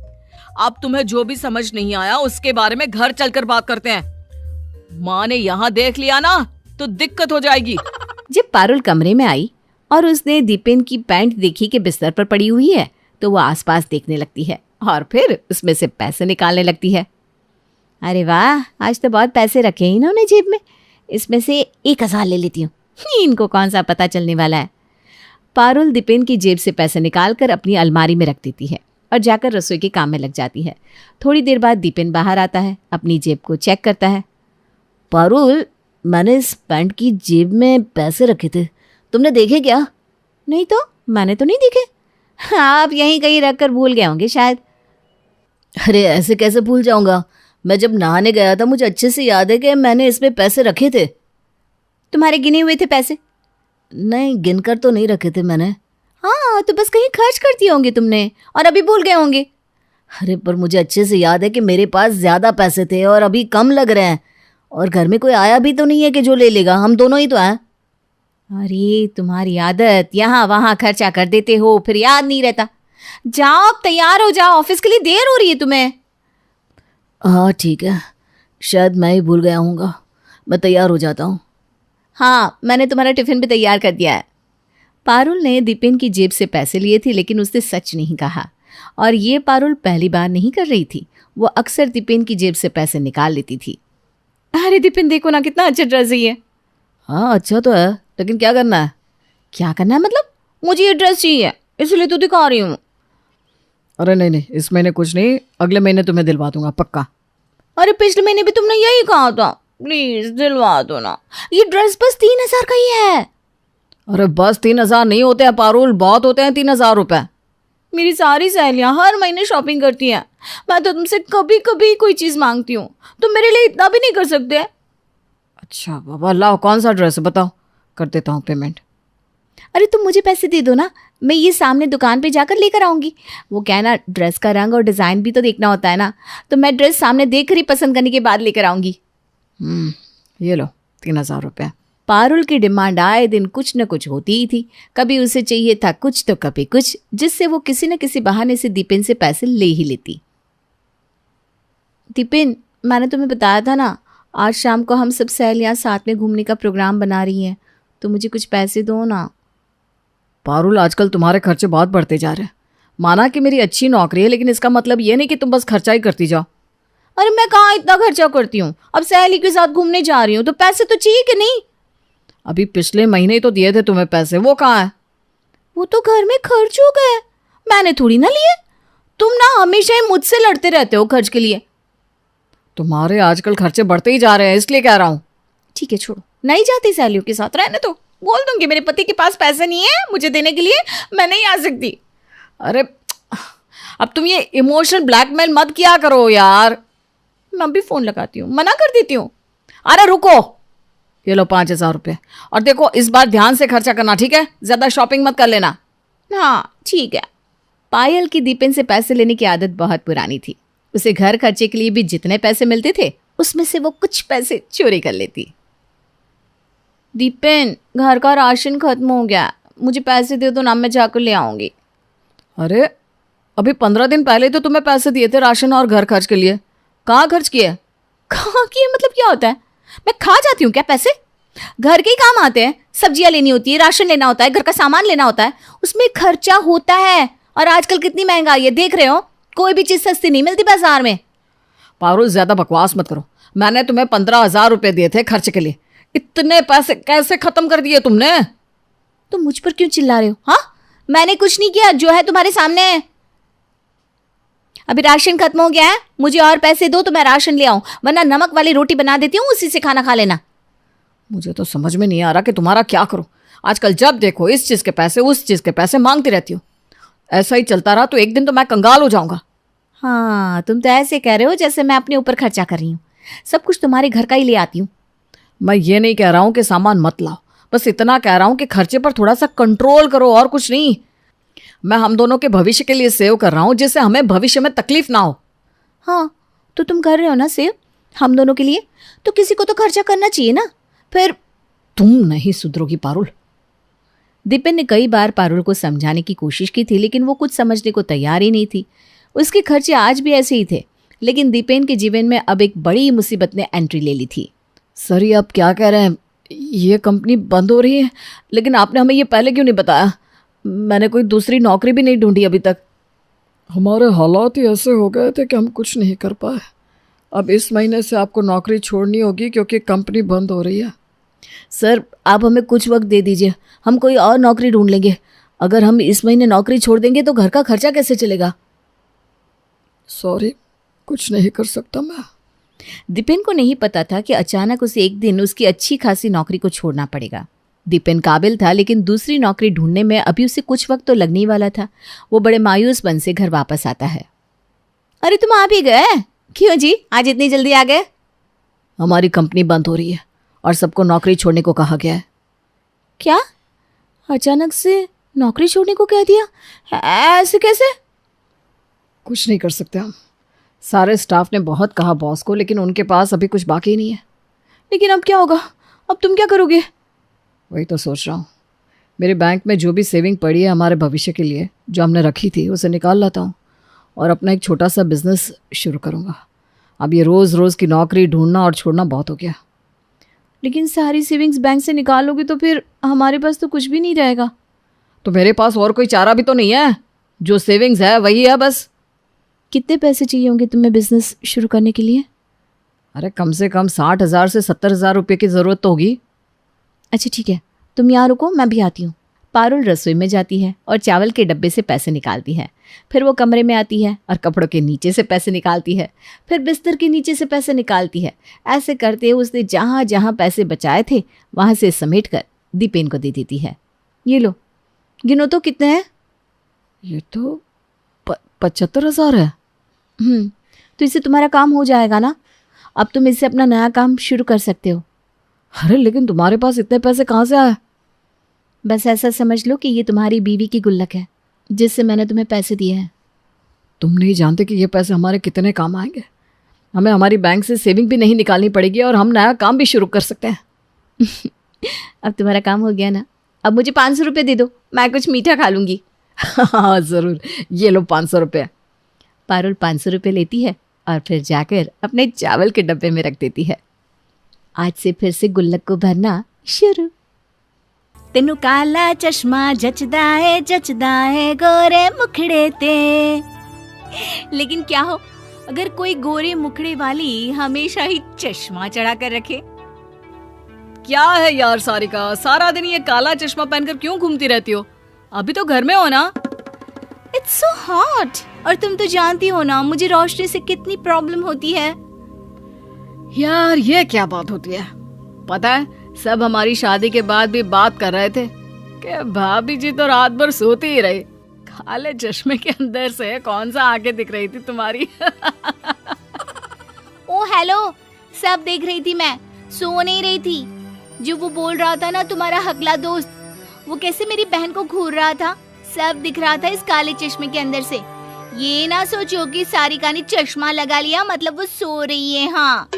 अब तुम्हें जो भी समझ नहीं आया उसके बारे में घर चलकर बात करते हैं। माँ ने यहाँ देख लिया ना तो दिक्कत हो जाएगी। जब पारुल कमरे में आई और उसने दीपेन की पैंट देखी कि बिस्तर पर पड़ी हुई है, तो वो आसपास देखने लगती है और फिर उसमें से पैसे निकालने लगती है। अरे वाह, आज तो बहुत पैसे रखे हैं इन्होंने जेब में। इसमें से 1000 ले लेती हूँ, इनको कौन सा पता चलने वाला है। पारुल दीपेन की जेब से पैसे निकालकर अपनी अलमारी में रख देती है और जाकर रसोई के काम में लग जाती है। थोड़ी देर बाद दीपेन बाहर आता है, अपनी जेब को चेक करता है। पारुल, मैंने इस पैंट की जेब में पैसे रखे थे, तुमने देखे क्या? नहीं तो, मैंने तो नहीं देखे। आप यहीं कहीं रख कर भूल गए होंगे शायद। अरे ऐसे कैसे भूल जाऊंगा, मैं जब नहाने गया था मुझे अच्छे से याद है कि मैंने इसमें पैसे रखे थे। तुम्हारे गिने हुए थे पैसे? नहीं, गिनकर तो नहीं रखे थे मैंने। हाँ, तो बस कहीं खर्च कर दिए होंगे तुमने और अभी भूल गए होंगे। अरे पर मुझे अच्छे से याद है कि मेरे पास ज्यादा पैसे थे और अभी कम लग रहे हैं, और घर में कोई आया भी तो नहीं है कि जो ले लेगा, हम दोनों ही तो हैं। अरे तुम्हारी आदत, यहाँ वहाँ खर्चा कर देते हो, फिर याद नहीं रहता। जाओ अब तैयार हो जाओ, ऑफिस के लिए देर हो रही है तुम्हें। हाँ ठीक है, शायद मैं ही भूल गया हूँगा, मैं तैयार हो जाता हूँ। हाँ, मैंने तुम्हारा टिफिन भी तैयार कर दिया है। पारुल ने दीपेन की जेब से पैसे लिए थे, लेकिन उसने सच नहीं कहा, और ये पारुल पहली बार नहीं कर रही थी। वो अक्सर दीपेन की जेब से पैसे निकाल लेती थी। अरे दीपेन, देखो ना कितना अच्छा ड्रेस है ये। हाँ अच्छा तो है, लेकिन क्या करना है? क्या करना है मतलब? मुझे ये ड्रेस चाहिए, इसलिए तो दिखा रही हूँ। अरे नहीं, इस महीने कुछ नहीं, अगले महीने तुम्हें दिलवा दूंगा पक्का। अरे पिछले महीने भी तुमने यही कहा था, प्लीज दिलवा दो ना। ये ड्रेस बस 3000 का ही है। अरे बस 3000 नहीं होते हैं पारुल, बहुत होते हैं 3000 रुपए। मेरी सारी सहेलियां हर महीने शॉपिंग करती हैं, मैं तो तुमसे कभी कभी कोई चीज मांगती हूँ, तुम मेरे लिए इतना भी नहीं कर सकते? अच्छा बाबा, लाओ कौन सा ड्रेस है बताओ, कर देता हूँ पेमेंट। अरे तुम मुझे पैसे दे दो ना, मैं ये सामने दुकान पे जाकर लेकर आऊंगी। वो क्या है ना, ड्रेस का रंग और डिजाइन भी तो देखना होता है ना, तो मैं ड्रेस सामने देख कर ही पसंद करने के बाद लेकर आऊंगी। ये लो 3000 रुपये। पारुल की डिमांड आए दिन कुछ न कुछ होती ही थी। कभी उसे चाहिए था कुछ तो कभी कुछ, जिससे वो किसी न किसी बहाने से दीपेन से पैसे ले ही लेती। दीपेन, मैंने तुम्हें बताया था ना, आज शाम को हम सब सहेलियां साथ में घूमने का प्रोग्राम बना रही हैं, तो मुझे कुछ पैसे दो ना। पारुल, आजकल तुम्हारे खर्चे बहुत बढ़ते जा रहे हैं। माना कि मेरी अच्छी नौकरी है, लेकिन इसका मतलब ये नहीं कि तुम बस खर्चा ही करती जाओ। अरे मैं कहाँ इतना खर्चा करती हूँ, अब सहेली के साथ घूमने जा रही हूँ तो पैसे तो चाहिए कि नहीं? अभी पिछले महीने ही तो दिए थे तुम्हें पैसे, वो कहाँ है? वो तो घर में खर्च हो गए, मैंने थोड़ी ना लिए। तुम ना हमेशा ही मुझसे लड़ते रहते हो खर्च के लिए। तुम्हारे आजकल खर्चे बढ़ते ही जा रहे हैं, इसलिए कह रहा हूँ। ठीक है छोड़ो, नहीं जाती सहेलियों के साथ, रहने तो। बोल दूंगी मेरे पति के पास पैसे नहीं है मुझे देने के लिए, मैं नहीं आ सकती। अरे अब तुम ये इमोशनल ब्लैकमेल मत किया करो यार। मैं भी फोन लगाती हूँ, मना कर देती हूँ। अरे रुको, ये लो 5000 रुपये, और देखो इस बार ध्यान से खर्चा करना, ठीक है? ज्यादा शॉपिंग मत कर लेना। हाँ ठीक है। पायल की दीपेन से पैसे लेने की आदत बहुत पुरानी थी। उसे घर खर्चे के लिए भी जितने पैसे मिलते थे उसमें से वो कुछ पैसे चोरी कर लेती। दीपेन, घर का राशन खत्म हो गया, मुझे पैसे दे दो ना, मैं जाकर ले आऊंगी। अरे अभी 15 दिन पहले तो तुम्हें पैसे दिए थे राशन और घर खर्च के लिए, कहाँ खर्च किए? कहाँ किए मतलब क्या होता है? मैं खा जाती हूँ क्या पैसे? घर के ही काम आते हैं, सब्जियां लेनी होती है, राशन लेना होता है, घर का सामान लेना होता है, उसमें खर्चा होता है। और आजकल कितनी महंगाई है, देख रहे हो, कोई भी चीज सस्ती नहीं मिलती बाजार में। पारुल ज्यादा बकवास मत करो, मैंने तुम्हें 15,000 रुपये दिए थे खर्च के लिए, इतने पैसे कैसे खत्म कर दिए तुमने? तुम मुझ पर क्यों चिल्ला रहे हो? हाँ, मैंने कुछ नहीं किया, जो है तुम्हारे सामने है। अभी राशन खत्म हो गया है, मुझे और पैसे दो तो मैं राशन ले आऊं, वरना नमक वाली रोटी बना देती हूँ, उसी से खाना खा लेना। मुझे तो समझ में नहीं आ रहा कि तुम्हारा क्या करूं। आजकल जब देखो इस चीज के पैसे उस चीज के पैसे मांगती रहती हो। ऐसा ही चलता रहा तो एक दिन तो मैं कंगाल हो जाऊंगा। हाँ, तुम तो ऐसे कह रहे हो जैसे मैं अपने ऊपर खर्चा कर रही हूँ। सब कुछ तुम्हारे घर का ही ले आती हूँ। मैं ये नहीं कह रहा हूं कि सामान मत लाओ, बस इतना कह रहा हूं कि खर्चे पर थोड़ा सा कंट्रोल करो, और कुछ नहीं। मैं हम दोनों के भविष्य के लिए सेव कर रहा हूं, जिससे हमें भविष्य में तकलीफ ना हो। हाँ, तो तुम कर रहे हो ना सेव हम दोनों के लिए, तो किसी को तो खर्चा करना चाहिए ना। फिर तुम नहीं सुधरोगी पारुल। दीपेन ने कई बार पारुल को समझाने की कोशिश की थी, लेकिन वो कुछ समझने को तैयार ही नहीं थी। उसके खर्चे आज भी ऐसे ही थे, लेकिन दीपेन के जीवन में अब एक बड़ी मुसीबत ने एंट्री ले ली थी। सर ये आप क्या कह रहे हैं? ये कंपनी बंद हो रही है, लेकिन आपने हमें ये पहले क्यों नहीं बताया? मैंने कोई दूसरी नौकरी भी नहीं ढूंढी अभी तक। हमारे हालात ही ऐसे हो गए थे कि हम कुछ नहीं कर पाए। अब इस महीने से आपको नौकरी छोड़नी होगी क्योंकि कंपनी बंद हो रही है। सर आप हमें कुछ वक्त दे दीजिए, हम कोई और नौकरी ढूंढ लेंगे। अगर हम इस महीने नौकरी छोड़ देंगे तो घर का खर्चा कैसे चलेगा? सॉरी, कुछ नहीं कर सकता मैं। दीपेन को नहीं पता था कि अचानक उसे एक दिन उसकी अच्छी खासी नौकरी को छोड़ना पड़ेगा। दीपेन काबिल था, लेकिन दूसरी नौकरी ढूंढने में अभी उसे कुछ वक्त तो लगने ही वाला था। वो बड़े मायूस मन से घर वापस आता है। अरे तुम आ भी गए? क्यों जी, आज इतनी जल्दी आ गए? हमारी कंपनी बंद हो रही है और सबको नौकरी छोड़ने को कहा गया है। क्या? अचानक से नौकरी छोड़ने को कह दिया? ऐसे कैसे? कुछ नहीं कर सकते हम। सारे स्टाफ ने बहुत कहा बॉस को, लेकिन उनके पास अभी कुछ बाकी नहीं है। लेकिन अब क्या होगा? अब तुम क्या करोगे? वही तो सोच रहा हूँ। मेरे बैंक में जो भी सेविंग पड़ी है हमारे भविष्य के लिए, जो हमने रखी थी, उसे निकाल लाता हूँ और अपना एक छोटा सा बिजनेस शुरू करूँगा। अब ये रोज़ रोज़ की नौकरी ढूंढना और छोड़ना बहुत हो गया। लेकिन सारी सेविंग्स बैंक से निकालोगे तो फिर हमारे पास तो कुछ भी नहीं रहेगा। तो मेरे पास और कोई चारा भी तो नहीं है। जो सेविंग्स है वही है बस। कितने पैसे चाहिए होंगे तुम्हें बिजनेस शुरू करने के लिए? अरे कम से कम 60,000 से 70,000 रुपये की ज़रूरत तो होगी। अच्छा ठीक है, तुम यहाँ रुको, मैं भी आती हूँ। पारुल रसोई में जाती है और चावल के डब्बे से पैसे निकालती है। फिर वो कमरे में आती है और कपड़ों के नीचे से पैसे निकालती है। फिर बिस्तर के नीचे से पैसे निकालती है। ऐसे करते उसने जहाँ जहाँ पैसे बचाए थे वहाँ से समेट कर दीपेन को दे देती है। ये लो, गिनो तो कितने हैं? ये तो 75,000 है। तो इससे तुम्हारा काम हो जाएगा ना। अब तुम इससे अपना नया काम शुरू कर सकते हो। अरे लेकिन तुम्हारे पास इतने पैसे कहाँ से आए? बस ऐसा समझ लो कि ये तुम्हारी बीवी की गुल्लक है, जिससे मैंने तुम्हें पैसे दिए हैं। तुम नहीं जानते कि ये पैसे हमारे कितने काम आएंगे। हमें हमारी बैंक से सेविंग भी नहीं निकालनी पड़ेगी और हम नया काम भी शुरू कर सकते हैं। अब तुम्हारा काम हो गया ना। अब मुझे 500 रुपये दे दो, मैं कुछ मीठा खा लूँगी। हाँ ज़रूर, ये लो 500 रुपये। पारुल 500 रुपये लेती है और फिर जाकर अपने चावल के डब्बे में रख देती है। आज से फिर से गुल्लक को भरना शुरू। तेनू काला चश्मा जचदा है गोरे मुखड़े ते। लेकिन क्या हो अगर कोई गोरे मुखड़े वाली हमेशा ही चश्मा चढ़ा कर रखे? क्या है यार सारिका, सारा दिन ये काला चश्मा पहनकर क्यों घूमती रहती हो? अभी तो घर में हो ना। It's so hot. और तुम तो जानती हो ना मुझे रोशनी से कितनी प्रॉब्लम होती है। यार ये क्या बात होती है? पता है सब हमारी शादी के बाद भी बात कर रहे थे कि भाभी जी तो रात भर सोती ही रही। काले चश्मे के अंदर से कौन सा आंखें दिख रही थी तुम्हारी? ओ हेलो, सब देख रही थी मैं, सो नहीं रही थी। जो वो बोल रहा था ना तुम्हारा हकला दोस्त, वो कैसे मेरी बहन को घूर रहा था, सब दिख रहा था इस काले चश्मे के अंदर से। ये ना सोचो कि सारिका ने चश्मा लगा लिया मतलब वो सो रही है। हाँ,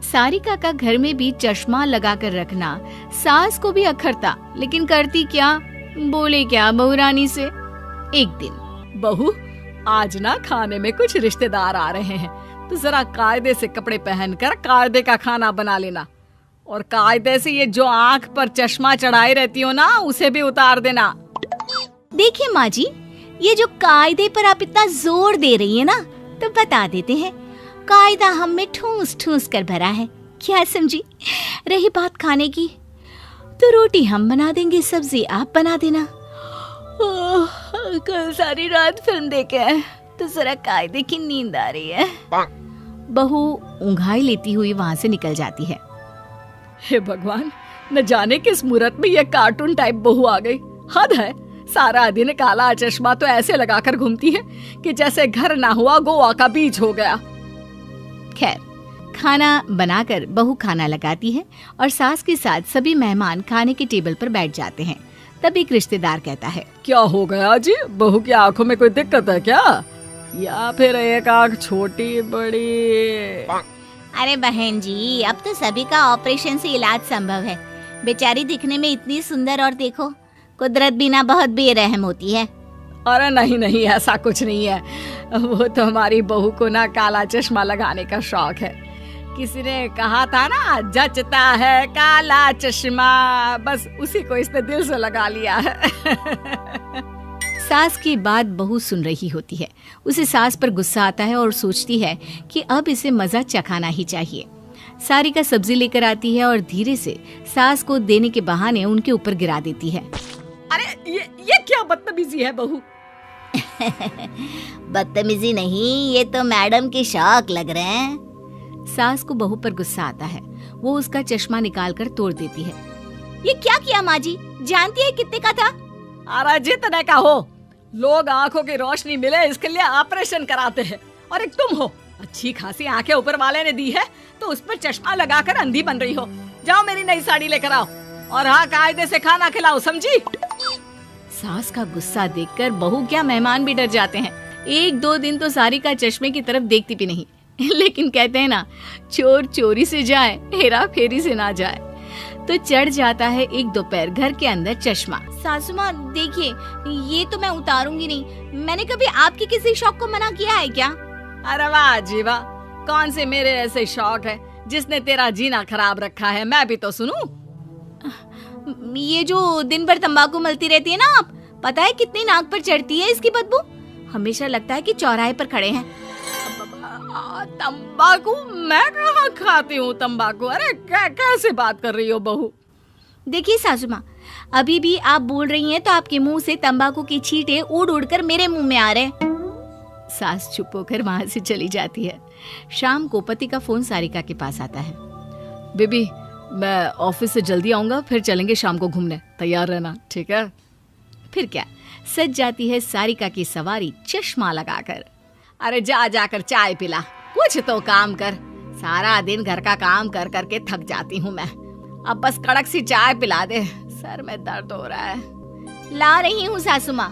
सारिका का घर में भी चश्मा लगा कर रखना सास को भी अखरता, लेकिन करती क्या, बोले क्या बहू रानी से। एक दिन, बहू आज ना खाने में कुछ रिश्तेदार आ रहे हैं, तो जरा कायदे से कपड़े पहनकर कायदे का खाना बना लेना, और कायदे से ये जो आंख पर चश्मा चढ़ाई रहती हो ना उसे भी उतार देना। देखिए माँ जी, ये जो कायदे पर आप इतना जोर दे रही है ना, तो बता देते हैं कायदा हम में ठूस ठूस कर भरा है, क्या समझी। रही बात खाने की, तो रोटी हम बना देंगे, सब्जी आप बना देना। कल सारी रात फिल्म देखे है तो जरा कायदे की नींद आ रही है। बहू ऊंघाई लेती हुई वहां से निकल जाती है। हे भगवान, न जाने किस मुहूर्त में ये कार्टून टाइप बहू आ गई। हद है, सारा दिन काला चश्मा तो ऐसे लगाकर घूमती है कि जैसे घर ना हुआ गोवा का बीच हो गया। खैर, खाना बनाकर बहू खाना लगाती है और सास के साथ सभी मेहमान खाने के टेबल पर बैठ जाते हैं। तब एक रिश्तेदार कहता है, क्या हो गया जी, बहू की आंखों में कोई दिक्कत है क्या, या फिर एक आंख छोटी बड़ी? अरे बहन जी, अब तो सभी का ऑपरेशन से इलाज संभव है। बेचारी दिखने में इतनी सुंदर, और देखो कुदरत भी ना बहुत बेरहम होती है। अरे नहीं नहीं, ऐसा कुछ नहीं है। वो तो हमारी बहू को ना काला चश्मा लगाने का शौक है। किसी ने कहा था ना, जचता है काला चश्मा, बस उसी को इसने दिल से लगा लिया है। सास की बात बहू सुन रही होती है। उसे सास पर गुस्सा आता है और सोचती है कि अब इसे मजा चखाना ही चाहिए। सारिका सब्जी लेकर आती है और धीरे से सास को देने के बहाने उनके ऊपर गिरा देती है। अरे ये क्या बदतमीजी है बहू? बदतमीजी नहीं, ये तो मैडम के शौक लग रहे हैं। सास को बहू पर गुस्सा आता है। वो उसका चश्मा निकालकर तोड़ देती है। ये क्या किया माँ जी? जानती है कितने का था? अरे जितने का हो, लोग आंखों की रोशनी मिले इसके लिए ऑपरेशन कराते हैं, और एक तुम हो, अच्छी खासी आंखें ऊपर वाले ने दी है तो उस पर चश्मा लगाकर अंधी बन रही हो। जाओ मेरी नई साड़ी लेकर आओ, और हाँ, कायदे से खाना खिलाओ, समझी? सास का गुस्सा देखकर बहू क्या मेहमान भी डर जाते हैं। एक दो दिन तो सारिका चश्मे की तरफ देखती भी नहीं, लेकिन कहते हैं ना, चोर चोरी से जाए, हेरा फेरी से ना जाए। तो चढ़ जाता है एक दोपहर घर के अंदर चश्मा। सासू माँ देखिए, ये तो मैं उतारूंगी नहीं। मैंने कभी आपके किसी शौक को मना किया है क्या? अरे वाह जी वाह, कौन से मेरे ऐसे शौक है जिसने तेरा जीना खराब रखा है, मैं भी तो सुनूं। ये जो दिन भर तंबाकू मलती रहती है ना आप, पता है कितनी नाक पर चढ़ती है इसकी बदबू? हमेशा लगता है कि चौराहे पर खड़े हैं। तंबाकू? मैं कहाँ खाती हूँ तंबाकू? अरे कैसे बात कर रही हो बहू? देखिए सासू माँ, अभी भी आप बोल रही हैं तो आपके मुंह से तंबाकू की छींटे उड़ उड़ कर मेरे मुंह में आ रहे। सास चुप होकर वहां से चली जाती है। शाम को पति का फोन सारिका के पास आता है। बेबी, मैं ऑफिस से जल्दी आऊंगा, फिर चलेंगे शाम को घूमने, तैयार रहना, ठीक है? फिर क्या, सज जाती है सारिका की सवारी चश्मा लगाकर। अरे जाकर चाय पिला, कुछ तो काम कर। सारा दिन घर का काम कर करके थक जाती हूँ मैं। अब बस कड़क सी चाय पिला दे, सर में दर्द हो रहा है। ला रही हूँ सासू माँ।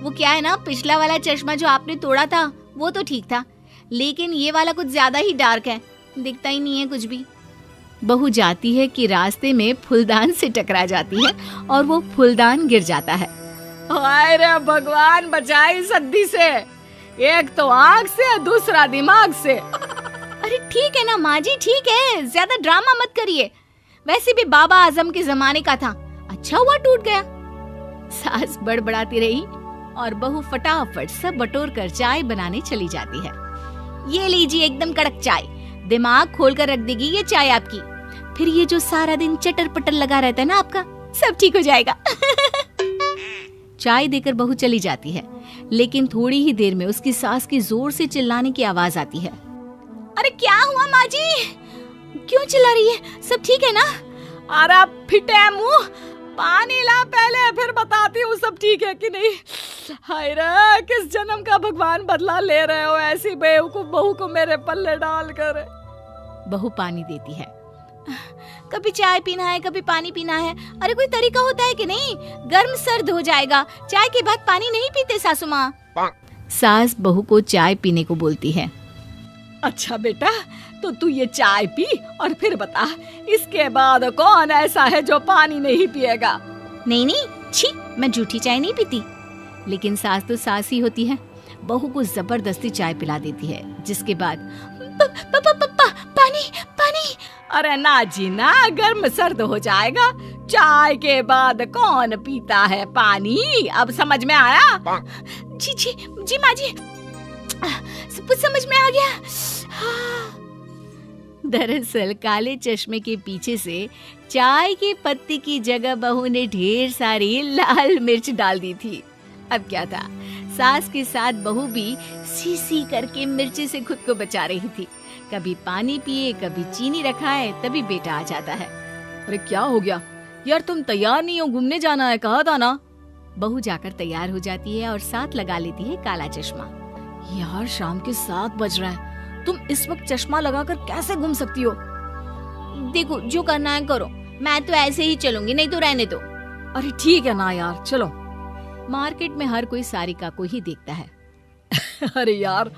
वो क्या है ना, पिछला वाला चश्मा जो आपने तोड़ा था वो तो ठीक था, लेकिन ये वाला कुछ ज्यादा ही डार्क है, दिखता ही नहीं है कुछ भी। बहू जाती है कि रास्ते में फूलदान से टकरा जाती है और वो फूलदान गिर जाता है। हाय रे भगवान, बचाई सद्दी से, एक तो आँख से, दूसरा दिमाग से। अरे ठीक है ना माँ जी, ठीक है, ज्यादा ड्रामा मत करिए। वैसे भी बाबा आजम के जमाने का था, अच्छा हुआ टूट गया। सास बड़बड़ाती रही और बहू फटाफट सब बटोर कर चाय बनाने चली जाती है। ये लीजिए एकदम कड़क चाय, दिमाग खोल कर रख देगी ये चाय आपकी। फिर ये जो सारा दिन चटर पटर लगा रहता है ना आपका, सब ठीक हो जाएगा। चाय देकर बहू चली जाती है, लेकिन थोड़ी ही देर में उसकी सास की जोर से चिल्लाने की आवाज आती है। अरे क्या हुआ माँ जी, क्यों चिल्ला रही है? सब ठीक है ना? अरे फिटे मुंह, पानी ला पहले, फिर बताती हूँ सब ठीक है कि नहीं। हाय रे, किस जन्म का भगवान बदला ले रहे हो ऐसी बेवकूफ बहू को मेरे पल्ले डाल कर। बहू पानी देती है। कभी चाय पीना है, कभी पानी पीना है। अरे कोई तरीका होता है कि नहीं? गर्म सर्द हो जाएगा, चाय के बाद पानी नहीं पीते सासू माँ। सास बहू को चाय पीने को बोलती है। अच्छा बेटा, तो तू ये चाय पी और फिर बता, इसके बाद कौन ऐसा है जो पानी नहीं पिएगा? नहीं, छी, मैं झूठी चाय नहीं पीती। लेकिन सास तो सास ही होती है। बहू को जबरदस्ती चाय पिला देती है, जिसके बाद पानी पानी। अरे ना जी ना, गर्म सर्द हो जाएगा, चाय के बाद कौन पीता है पानी? अब समझ में आया? जी माँ जी, सब कुछ समझ में आ गया। दरअसल काले चश्मे के पीछे से चाय की पत्ती की जगह बहू ने ढेर सारी लाल मिर्च डाल दी थी। अब क्या था, सास के साथ बहू भी सी सी करके मिर्ची से खुद को बचा रही थी। कभी पानी पिए, कभी चीनी रखाए, तभी बेटा आ जाता है। अरे क्या हो गया यार, तुम तैयार नहीं हो, घूमने जाना है, कहा था ना। बहू जाकर तैयार हो जाती है और साथ लगा लेती है काला चश्मा। यार शाम के 7 बज रहे हैं, तुम इस वक्त चश्मा लगाकर कैसे घूम सकती हो? देखो जो करना है करो, मैं तो ऐसे ही चलूंगी, नहीं तो रहने दो। अरे ठीक है ना यार, चलो। मार्केट में हर कोई सारिका को ही देखता है। अरे यार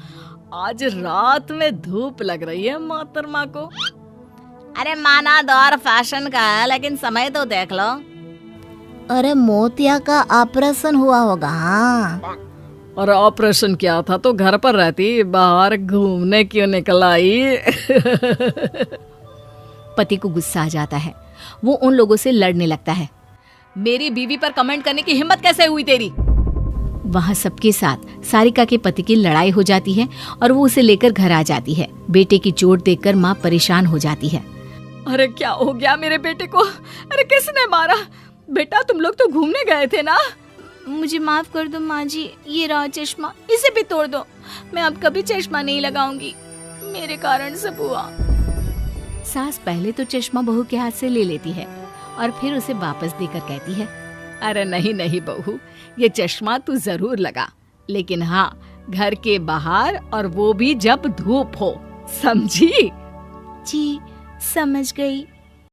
आज रात में धूप लग रही है मोहतरमा को। अरे माना दौर फैशन का है, लेकिन समय तो देख लो। अरे मोतिया का ऑपरेशन हुआ होगा। हाँ और ऑपरेशन क्या था तो घर पर रहती, बाहर घूमने क्यों निकल आई? पति को गुस्सा आ जाता है, वो उन लोगों से लड़ने लगता है। मेरी बीवी पर कमेंट करने की हिम्मत कैसे हुई तेरी? वहाँ सबके साथ सारिका के पति की लड़ाई हो जाती है और वो उसे लेकर घर आ जाती है। बेटे की चोट देखकर माँ परेशान हो जाती है। अरे क्या हो गया मेरे बेटे को? अरे किसने मारा? बेटा तुम लोग तो घूमने गए थे ना? मुझे माफ कर दो माँ जी, ये रहा चश्मा, इसे भी तोड़ दो। मैं अब कभी चश्मा नहीं लगाऊंगी, मेरे कारण सब हुआ। सास पहले तो चश्मा बहू के हाथ से ले लेती है और फिर उसे वापस देकर कहती है, अरे नहीं नहीं बहू, ये चश्मा तू जरूर लगा, लेकिन हाँ घर के बाहर, और वो भी जब धूप हो, समझी? जी समझ गई।